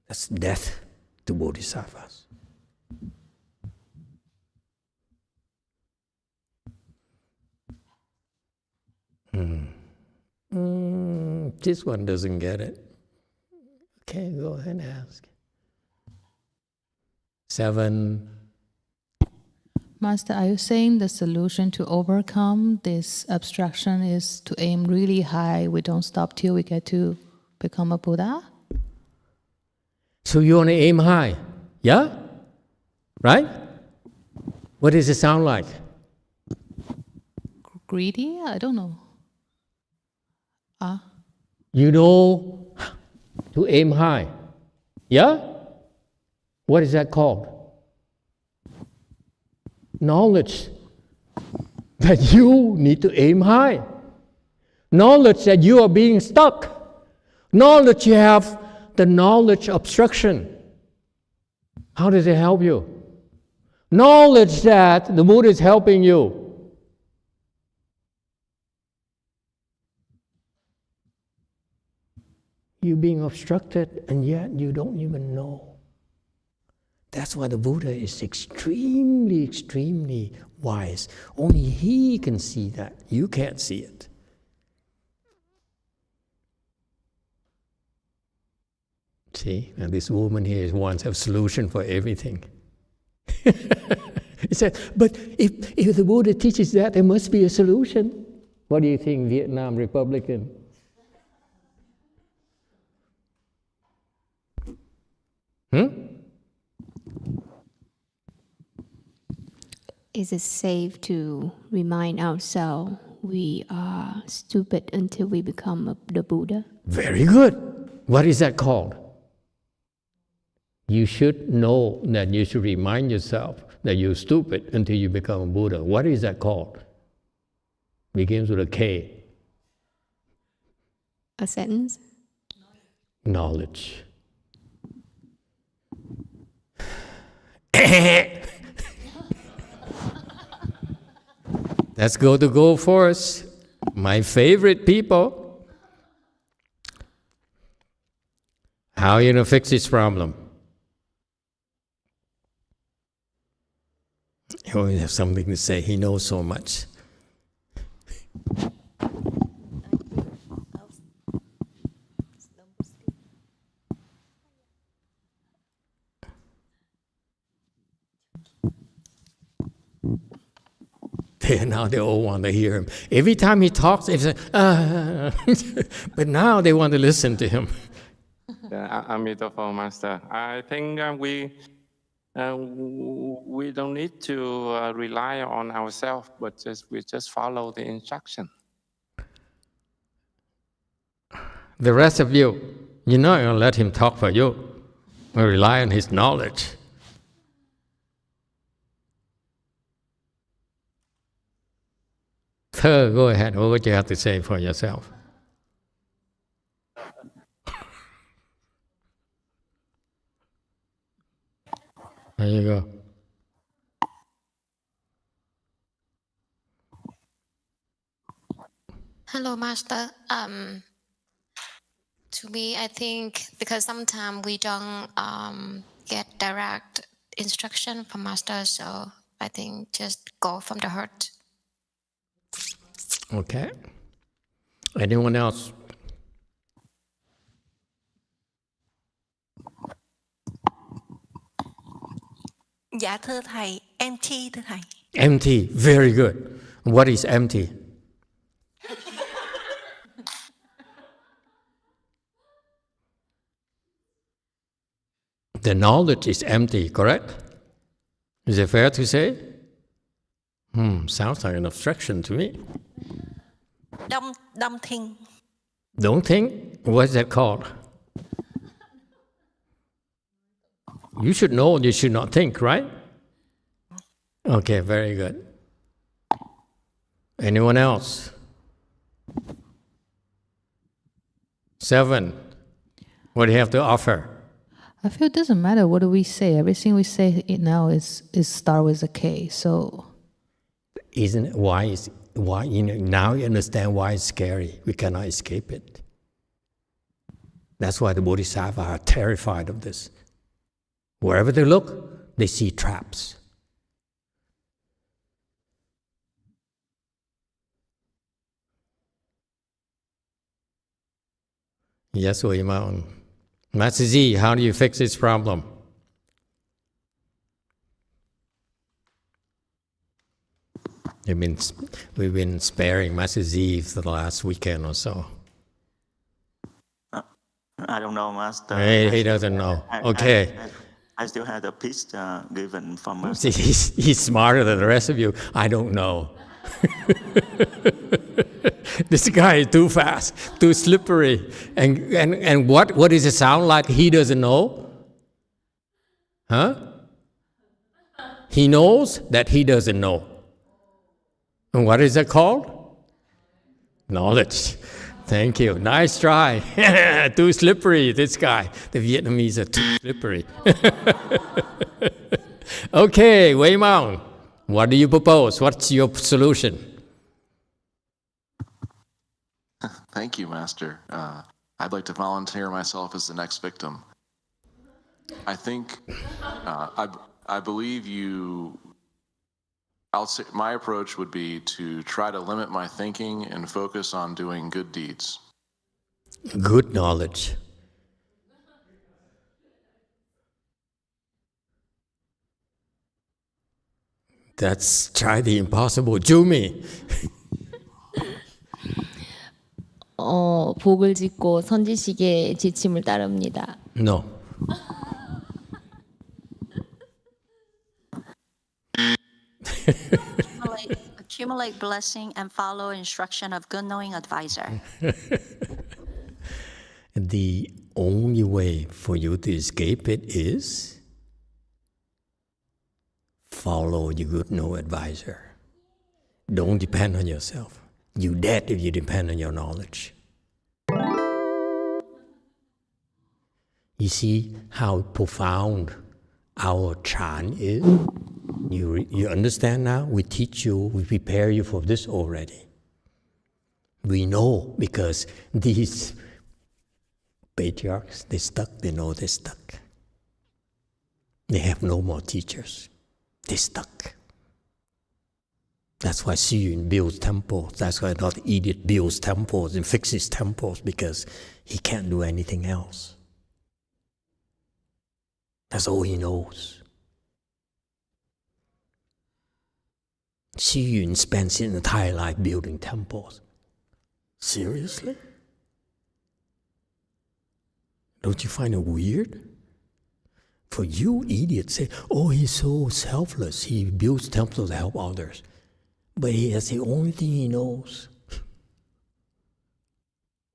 That's death to Bodhisattvas. This one doesn't get it. Okay, go ahead and ask. 7.
Master, are you saying the solution to overcome this obstruction is to aim really high? We don't stop till we get to become a Buddha?
So you want to aim high, yeah? Right? What does it sound like?
Greedy? I don't know.
You know to aim high, yeah? What is that called? Knowledge that you need to aim high. Knowledge that you are being stuck. Knowledge you have the knowledge obstruction. How does it help you? Knowledge that the Buddha is helping you. You're being obstructed and yet you don't even know. That's why the Buddha is extremely, extremely wise. Only he can see that. You can't see it. See, now this woman here wants a solution for everything. He said, but if the Buddha teaches that, there must be a solution. What do you think, Vietnam Republican?
Is it safe to remind ourselves we are stupid until we become the Buddha?
Very good. What is that called? You should know that you should remind yourself that you're stupid until you become a Buddha. What is that called? Begins with a K.
A sentence?
Knowledge. Let's go to Gold Forest. My favorite people. How are you going to fix this problem? He always has something to say. He knows so much. Now they all want to hear him. Every time he talks, they say, but now they want to listen to him.
Emitofuo Master. I think we don't need to rely on ourselves, but we just follow the instruction.
The rest of you, you're not going to let him talk for you. We rely on his knowledge. Sir, go ahead. What would you have to say for yourself? There you go.
Hello, Master. To me, I think because sometimes we don't get direct instruction from Master, so I think just go from the heart.
Okay. Anyone else?
Dạ thưa thầy, empty thưa thầy.
Empty, very good. What is empty? The knowledge is empty, correct? Is it fair to say? Sounds like an obstruction to me.
Don't think.
Don't think? What's that called? You should know you should not think, right? Okay, very good. Anyone else? 7. What do you have to offer?
I feel it doesn't matter what do we say. Everything we say now is start with a K. So,
isn't it why now you understand why it's scary. We cannot escape it. That's why the Bodhisattvas are terrified of this. Wherever they look, they see traps. Yes, William. Master Z, how do you fix this problem? We've been sparing Master Z for the last weekend or so.
I don't know, Master.
He doesn't know. Okay.
I still had a piece given from us.
He's smarter than the rest of you. I don't know. This guy is too fast, too slippery. And what does it sound like he doesn't know? Huh? He knows that he doesn't know. And what is it called? Knowledge. Thank you. Nice try. Too slippery, this guy. The Vietnamese are too slippery. Okay, Wei Mao, what do you propose? What's your solution?
Thank you, Master. I'd like to volunteer myself as the next victim. I think, I believe I'll say my approach would be to try to limit my thinking and focus on doing good deeds.
Good knowledge. That's try the impossible. Jumi.
복을 짓고 선지식의 지침을 따릅니다.
No.
Accumulate blessing and follow instruction of good knowing advisor.
The only way for you to escape it is follow your good knowing advisor. Don't depend on yourself. You're dead if you depend on your knowledge. You see how profound our Chan is? You understand now? We teach you, we prepare you for this already. We know because these patriarchs, they know they're stuck. They have no more teachers. They're stuck. That's why Xu Yun builds temples. That's why not Idiot builds temples and fixes temples, because he can't do anything else. That's all he knows. Xu Yun spends his entire life building temples. Seriously? Don't you find it weird? For you idiots say, oh, he's so selfless. He builds temples to help others. But that's the only thing he knows.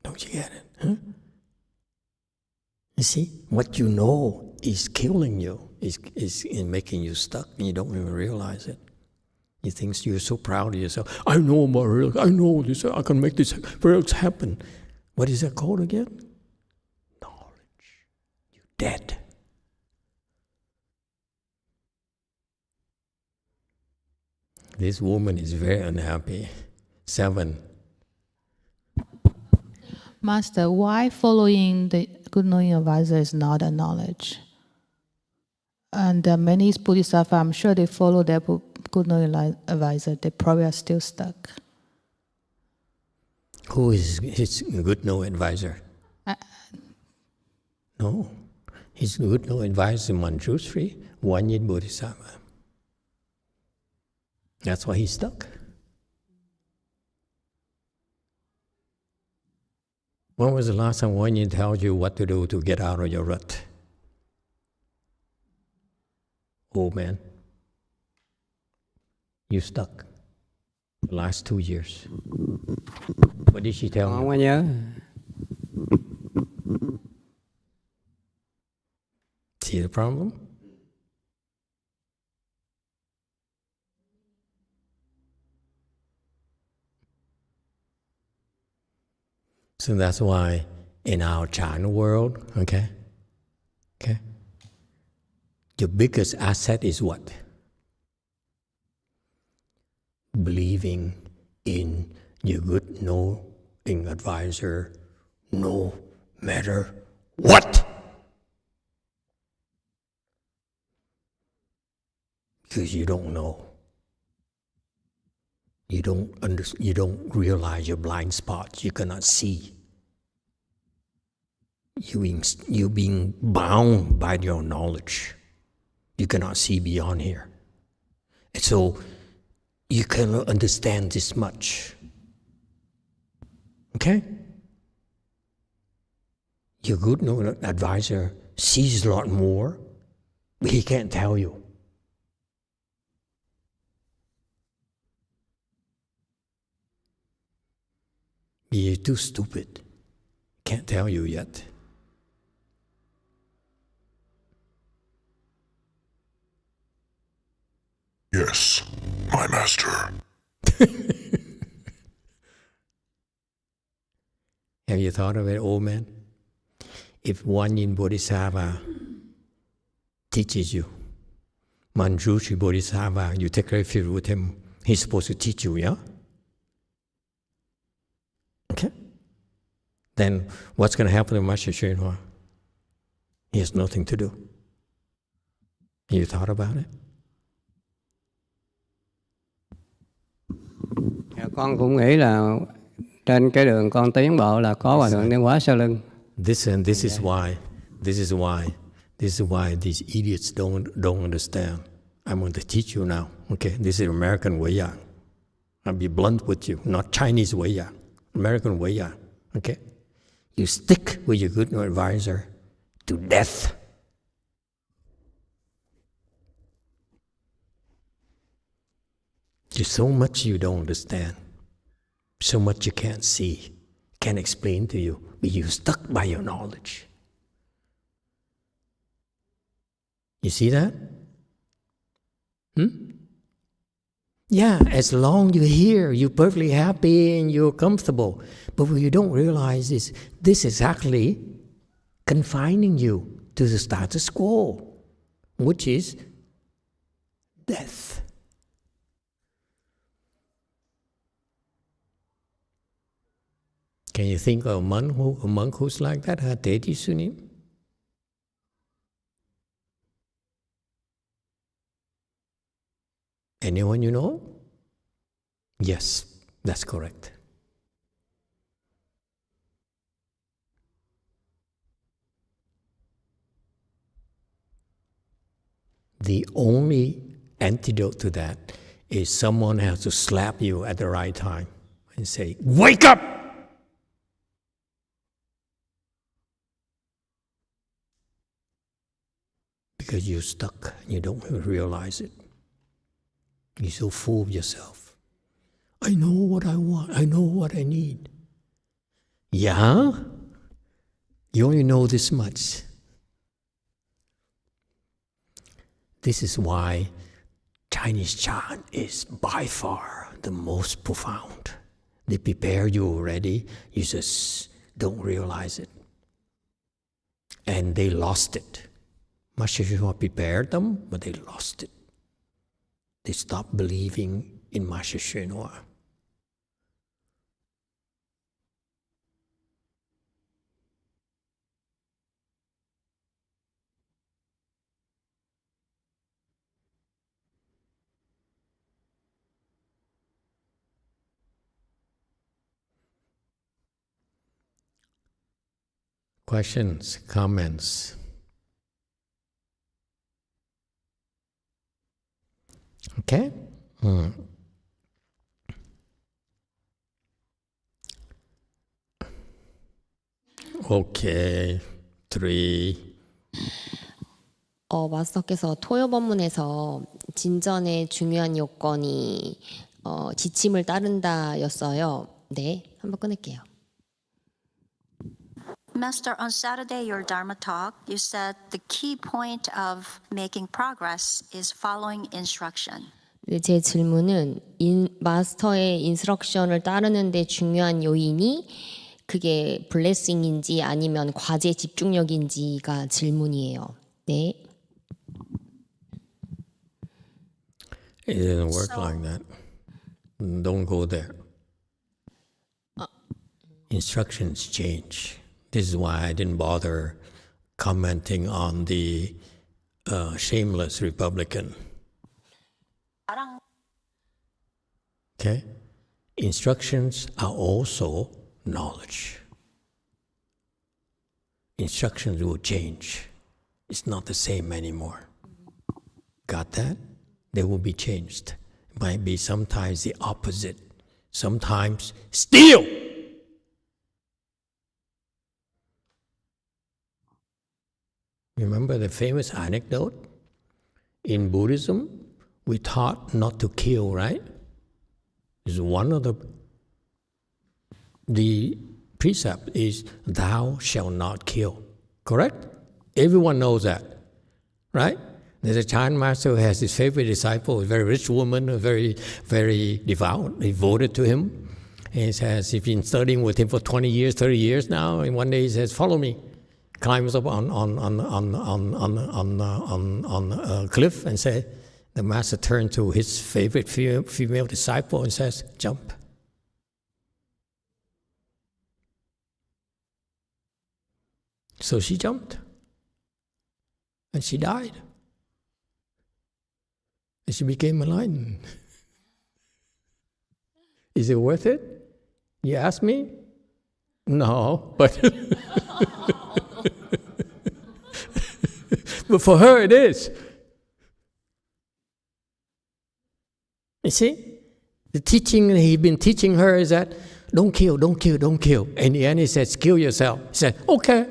Don't you get it? Huh? You see, what you know is killing you, is making you stuck, and you don't even realize it. You think you're so proud of yourself. I know I know this. I can make this happen. What is that called again? Knowledge. You're dead. This woman is very unhappy. 7.
Master, why following the good knowing advisor is not a knowledge? And many Bodhisattvas, I'm sure they follow their good knowing advisor. They probably are still stuck.
Who is his good knowing advisor? No. His good knowing advisor is Manjushri, Wanyin Bodhisattva. That's why he's stuck. When was the last time Wanyin told you what to do to get out of your rut? Old man. You stuck. The last 2 years. What did she tell you?
Không có nhớ.
See the problem? So that's why in our China world, okay, your biggest asset is what? Believing in your good knowing advisor, no matter what. Because you don't know. You don't realize your blind spots. You cannot see. You're being bound by your knowledge. You cannot see beyond here. And so you cannot understand this much. Okay? Your good knowing advisor sees a lot more, but he can't tell you. You're too stupid. Can't tell you yet.
Yes, my master.
Have you thought of it, old man? If Wanyin Bodhisattva teaches you, Manjushri Bodhisattva, you take refuge with him, he's supposed to teach you, yeah? Okay? Then what's going to happen to Master YongHua? He has nothing to do. You thought about it?
Con cũng nghĩ là trên cái đường con tiến bộ là có Hòa Thượng Tiến Hóa sau lưng.
This is why these idiots don't understand. I'm going to teach you now. Okay, this is American way out. I'll be blunt with you, not Chinese way out. American way out. Okay, you stick with your good advisor to death. There's so much you don't understand, so much you can't see, can't explain to you, but you're stuck by your knowledge. You see that? Yeah, as long you're here, you're perfectly happy and you're comfortable. But what you don't realize is this is actually confining you to the status quo, which is death. Can you think of a monk who's like that? Hateti Sunim? Anyone you know? Yes, that's correct. The only antidote to that is someone has to slap you at the right time and say, "Wake up!" because you're stuck and you don't realize it. You're so full of yourself. I know what I want. I know what I need. Yeah? You only know this much. This is why Chinese chant is by far the most profound. They prepare you already, you just don't realize it. And they lost it. Master YongHua prepared them, but they lost it. They stopped believing in Master YongHua. Questions, comments? Okay? Okay, 3.
마스터께서 토요 법문에서 진전의 중요한 요건이 지침을 따른다였어요. 네, 한번 끊을게요.
Master, on Saturday, your Dharma talk, you said the key point of making progress is following instruction.
제 질문은 마스터의 인스트럭션을 따르는 데 중요한 요인이 그게 블레싱인지 아니면 과제 집중력인지가 질문이에요. 네.
It doesn't work like that. Don't go there. Instructions change. This is why I didn't bother commenting on the shameless Republican. Okay? Instructions are also knowledge. Instructions will change. It's not the same anymore. Got that? They will be changed. It might be sometimes the opposite. Sometimes steal! Remember the famous anecdote? In Buddhism, we taught not to kill, right? It's one of the precept is thou shalt not kill. Correct? Everyone knows that, right? There's a Chan master who has his favorite disciple, a very rich woman, very, very devoted to him. And he says, he's been studying with him for 20 years, 30 years now, and one day he says, follow me. Climbs up on a cliff and said, the master turned to his favorite female disciple and says, jump. So she jumped. And she died. And she became enlightened. Is it worth it? You ask me? No, but but for her it is. You see? The teaching that he's been teaching her is that don't kill, don't kill, don't kill. In the end he says, kill yourself. He said, okay.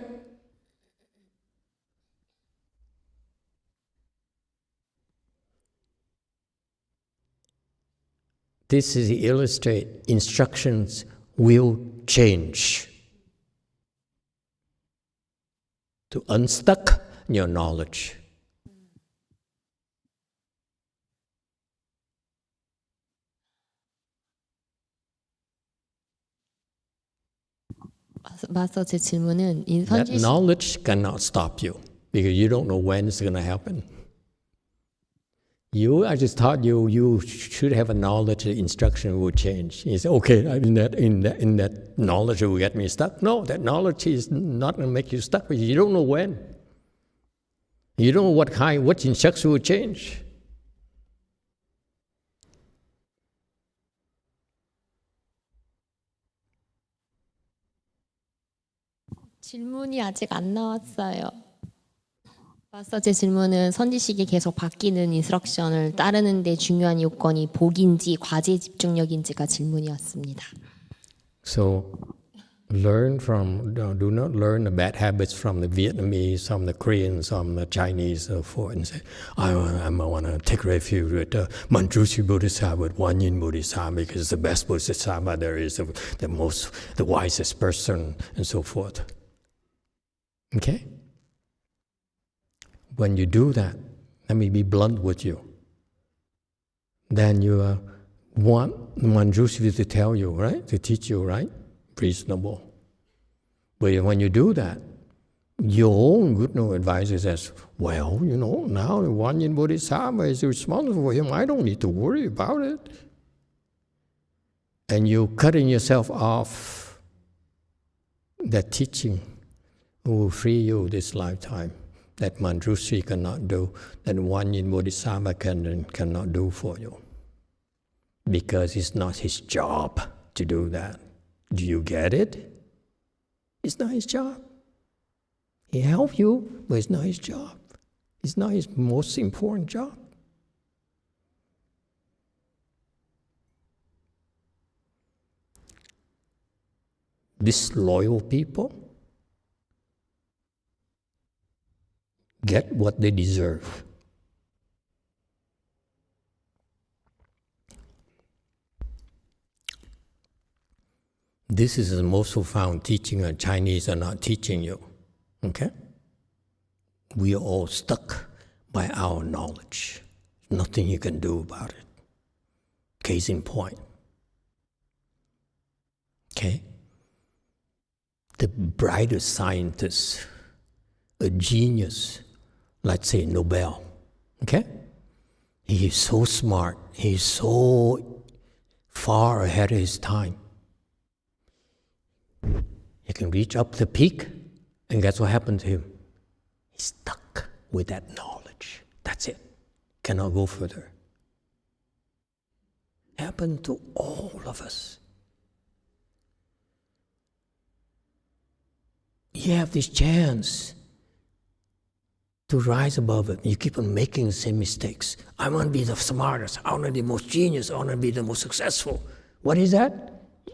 This is to illustrate instructions will change. To unstuck your knowledge.
마스터 제 질문은
That knowledge cannot stop you because you don't know when it's going to happen. I just taught you should have a knowledge that instruction will change. You say, okay, in that knowledge will get me stuck. No, that knowledge is not going to make you stuck because you don't know when. You don't know what instruction will change.
질문이 아직 안 나왔어요. 마스터 제 질문은 선지식이 계속 바뀌는 인스트럭션을 따르는 데 중요한 요건이 복인지 과제 집중력인지가 질문이었습니다.
So Learn from, do not learn the bad habits from the Vietnamese, from the Koreans, from the Chinese, and so forth, and say, I want to take refuge with Manjushri Bodhisattva, with Wanyin Bodhisattva, because it's the best Bodhisattva there is, the wisest person, and so forth. Okay? When you do that, let me be blunt with you, then you want Manjushri to tell you, right? To teach you, right? Reasonable. But when you do that, your own good advisor says, well, now the Wanyin Bodhisattva is responsible for him. I don't need to worry about it. And you're cutting yourself off that teaching will free you this lifetime, that Manjushri cannot do, that Wanyin Bodhisattva cannot do for you. Because it's not his job to do that. Do you get it? It's not his job. He helped you, but it's not his job. It's not his most important job. Disloyal people get what they deserve. This is the most profound teaching that Chinese are not teaching you. Okay? We are all stuck by our knowledge. Nothing you can do about it. Case in point. Okay? The brightest scientist, a genius, let's say Nobel, okay? He is so smart, he is so far ahead of his time. He can reach up the peak, and guess what happened to him? He's stuck with that knowledge. That's it. Cannot go further. Happened to all of us. You have this chance to rise above it. You keep on making the same mistakes. I want to be the smartest. I want to be the most genius. I want to be the most successful. What is that?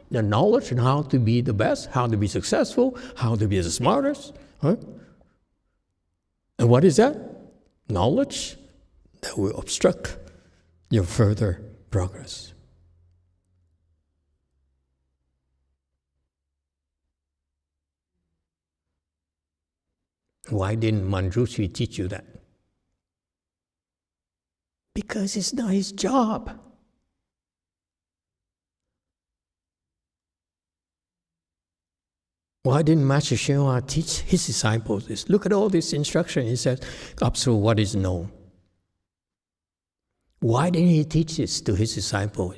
The knowledge on how to be the best, how to be successful, how to be the smartest. Huh? And what is that? Knowledge that will obstruct your further progress. Why didn't Manjushri teach you that? Because it's not his job. Why didn't Master YongHua teach his disciples this? Look at all this instruction. He says, observe what is known. Why didn't he teach this to his disciples?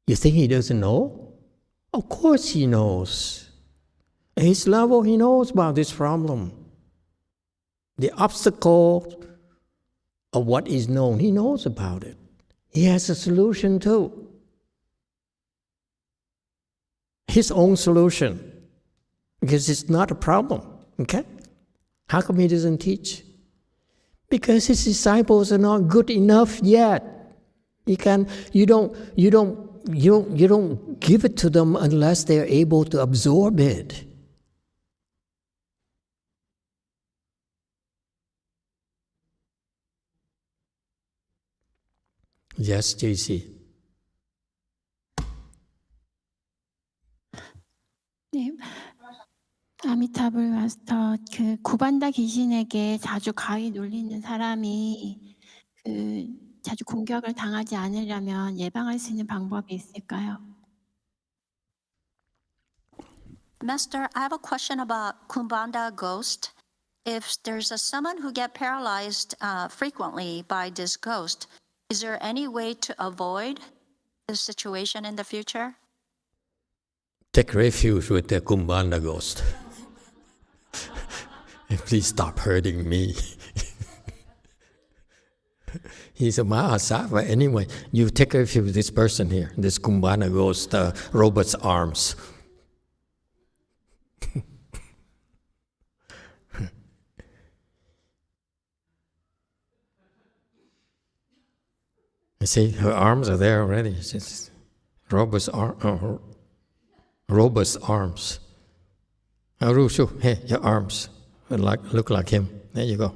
You think he doesn't know? Of course he knows. At his level, he knows about this problem. The obstacle of what is known, he knows about it. He has a solution too. His own solution. Because it's not a problem, okay? How come he doesn't teach? Because his disciples are not good enough yet. You don't give it to them unless they're able to absorb it. Yes, JC.
네. 아미타불 마스터, 구반다 귀신에게 자주 가위 눌리는 사람이 자주 공격을 당하지 않으려면 예방할 수 있는 방법이 있을까요?
Master, I have a question about Kumbhanda ghost. If there's someone who get paralyzed frequently by this ghost, is there any way to avoid this situation in the future?
Take refuge with the Kumbhanda ghost. And please stop hurting me. He's a Mahasattva. Anyway, you take refuge with this person here, this Kumbhanda ghost, Robert's arms. You see, her arms are there already. It's Robert's arm. robust arms. Arushu, hey, your arms look like him. There you go.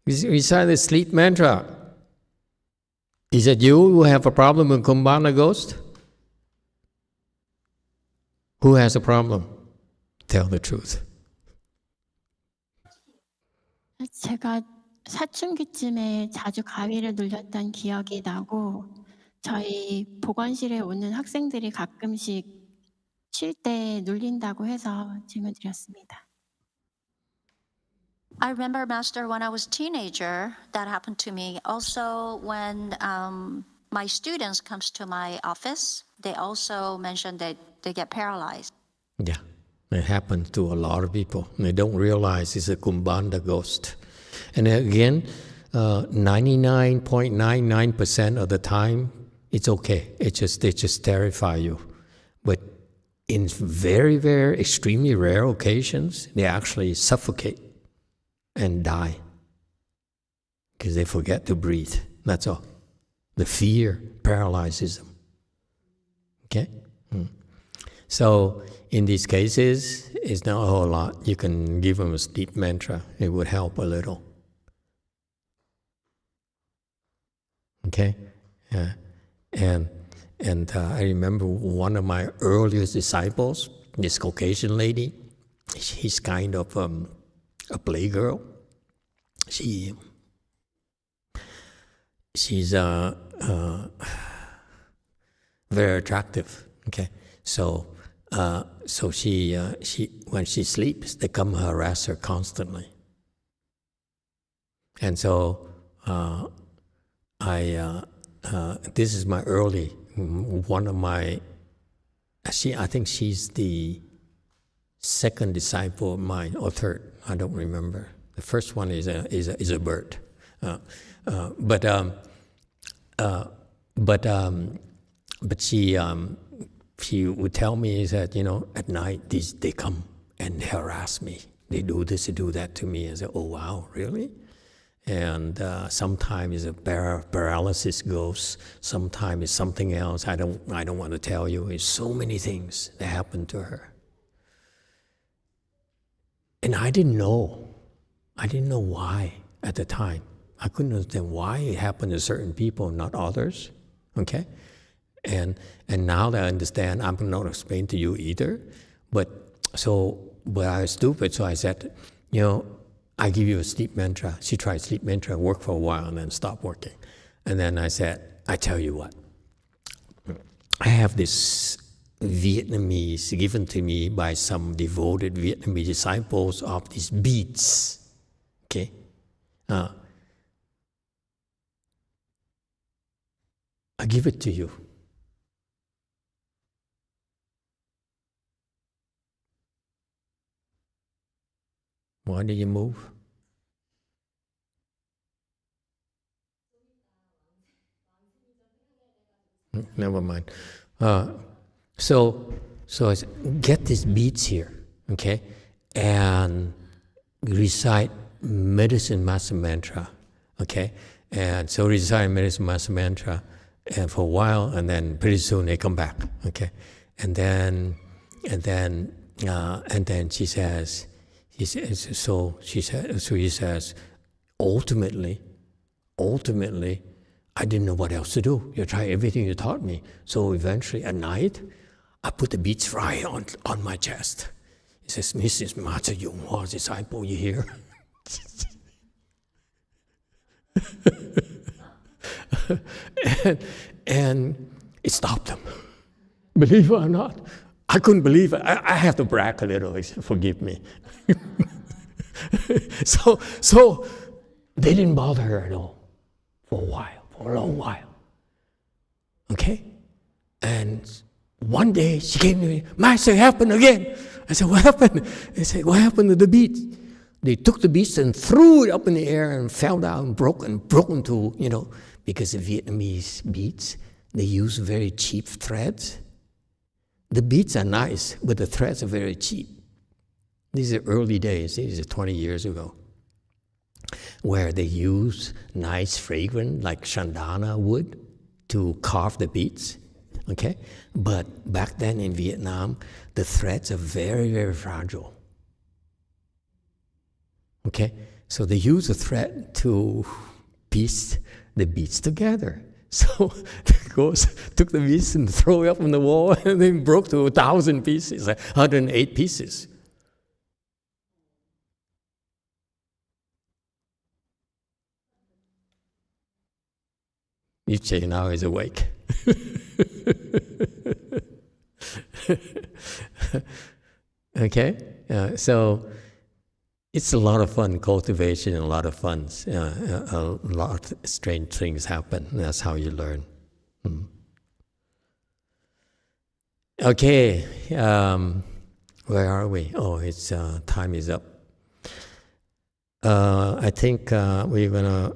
Recite the sleep mantra. Is it you who have a problem with Kumbhanda ghost? Who has a problem? Tell the truth.
제가 사춘기쯤에 자주 가위를 눌렸던 기억이 나고 저희 보건실에 오는 학생들이 가끔씩 쉴 때 눌린다고 해서 질문 드렸습니다.
I remember, Master, when I was a teenager, that happened to me. Also, when my students comes to my office, they also mention that they get paralyzed.
Yeah, it happens to a lot of people. They don't realize it's a Kumbhanda ghost. And again, 99.99% of the time, it's okay. They just terrify you. But in very, very extremely rare occasions, they actually suffocate and die because they forget to breathe. That's all. The fear paralyzes them. Okay? So in these cases, it's not a whole lot. You can give them a sleep mantra. It would help a little. Okay? And I remember one of my earliest disciples, this Caucasian lady, she's kind of a playgirl. She's very attractive. Okay, so she when she sleeps, they come harass her constantly. And so this is my early one of my. I think she's the second disciple of mine, or third. I don't remember. The first one is a bird, but she would tell me that, you know, at night they come and harass me. They do this, they do that to me. I said, oh wow, really? And sometimes a paralysis ghost. Sometimes it's something else. I don't want to tell you. It's so many things that happen to her. And I didn't know why at the time. I couldn't understand why it happened to certain people, not others. Okay? And now that I understand, I'm not explain to you either. But I was stupid, so I said, you know, I give you a sleep mantra. She tried sleep mantra, worked for a while, and then stopped working. And then I said, I tell you what, I have this Vietnamese given to me by some devoted Vietnamese disciples of these beads. Okay? I give it to you. Why do you move? Never mind. So I said, get these beads here, okay, and recite Medicine Master Mantra, okay, and so recite Medicine Master Mantra, and for a while, and then pretty soon they come back, okay, and then she says, ultimately, I didn't know what else to do. You try everything you taught me. So eventually at night, I put the beads right on my chest. He says, this is Master YongHua's disciple, you hear? and it stopped them. Believe it or not, I couldn't believe it. I have to brag a little, forgive me. So they didn't bother her at all for a while, for a long while. Okay? And one day she came to me, Master, it happened again. I said, what happened? They said, what happened to the beads? They took the beads and threw it up in the air and fell down, broken to, you know, because the Vietnamese beads, they use very cheap threads. The beads are nice, but the threads are very cheap. These are early days, these are 20 years ago, where they use nice fragrant, like Chandana wood, to carve the beads, okay? But back then in Vietnam, the threads are very, very fragile, okay? So they use a thread to piece the beads together. So the ghost took the beads and threw it up on the wall and then broke to 1,000 pieces, 108 pieces. Nietzsche now is awake. Okay? So it's a lot of fun, cultivation, a lot of fun. A lot of strange things happen. That's how you learn. Okay, where are we? Oh, it's time is up. I think we're gonna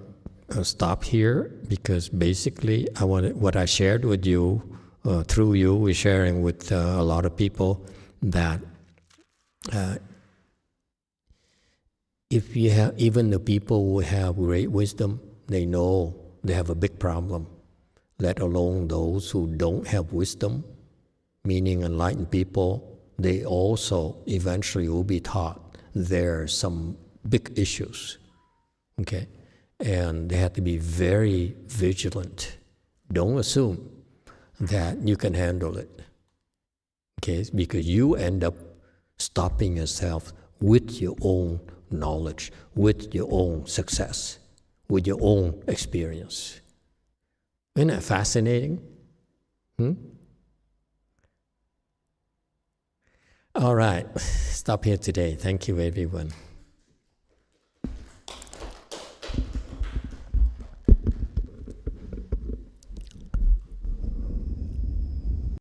stop here because basically what I shared with you, through you, we're sharing with a lot of people that if you have, even the people who have great wisdom, they know they have a big problem, let alone those who don't have wisdom, meaning enlightened people, they also eventually will be taught there are some big issues, okay? And they have to be very vigilant. Don't assume that you can handle it, okay? Because you end up stopping yourself with your own knowledge, with your own success, with your own experience. Isn't that fascinating? All right, stop here today. Thank you, everyone.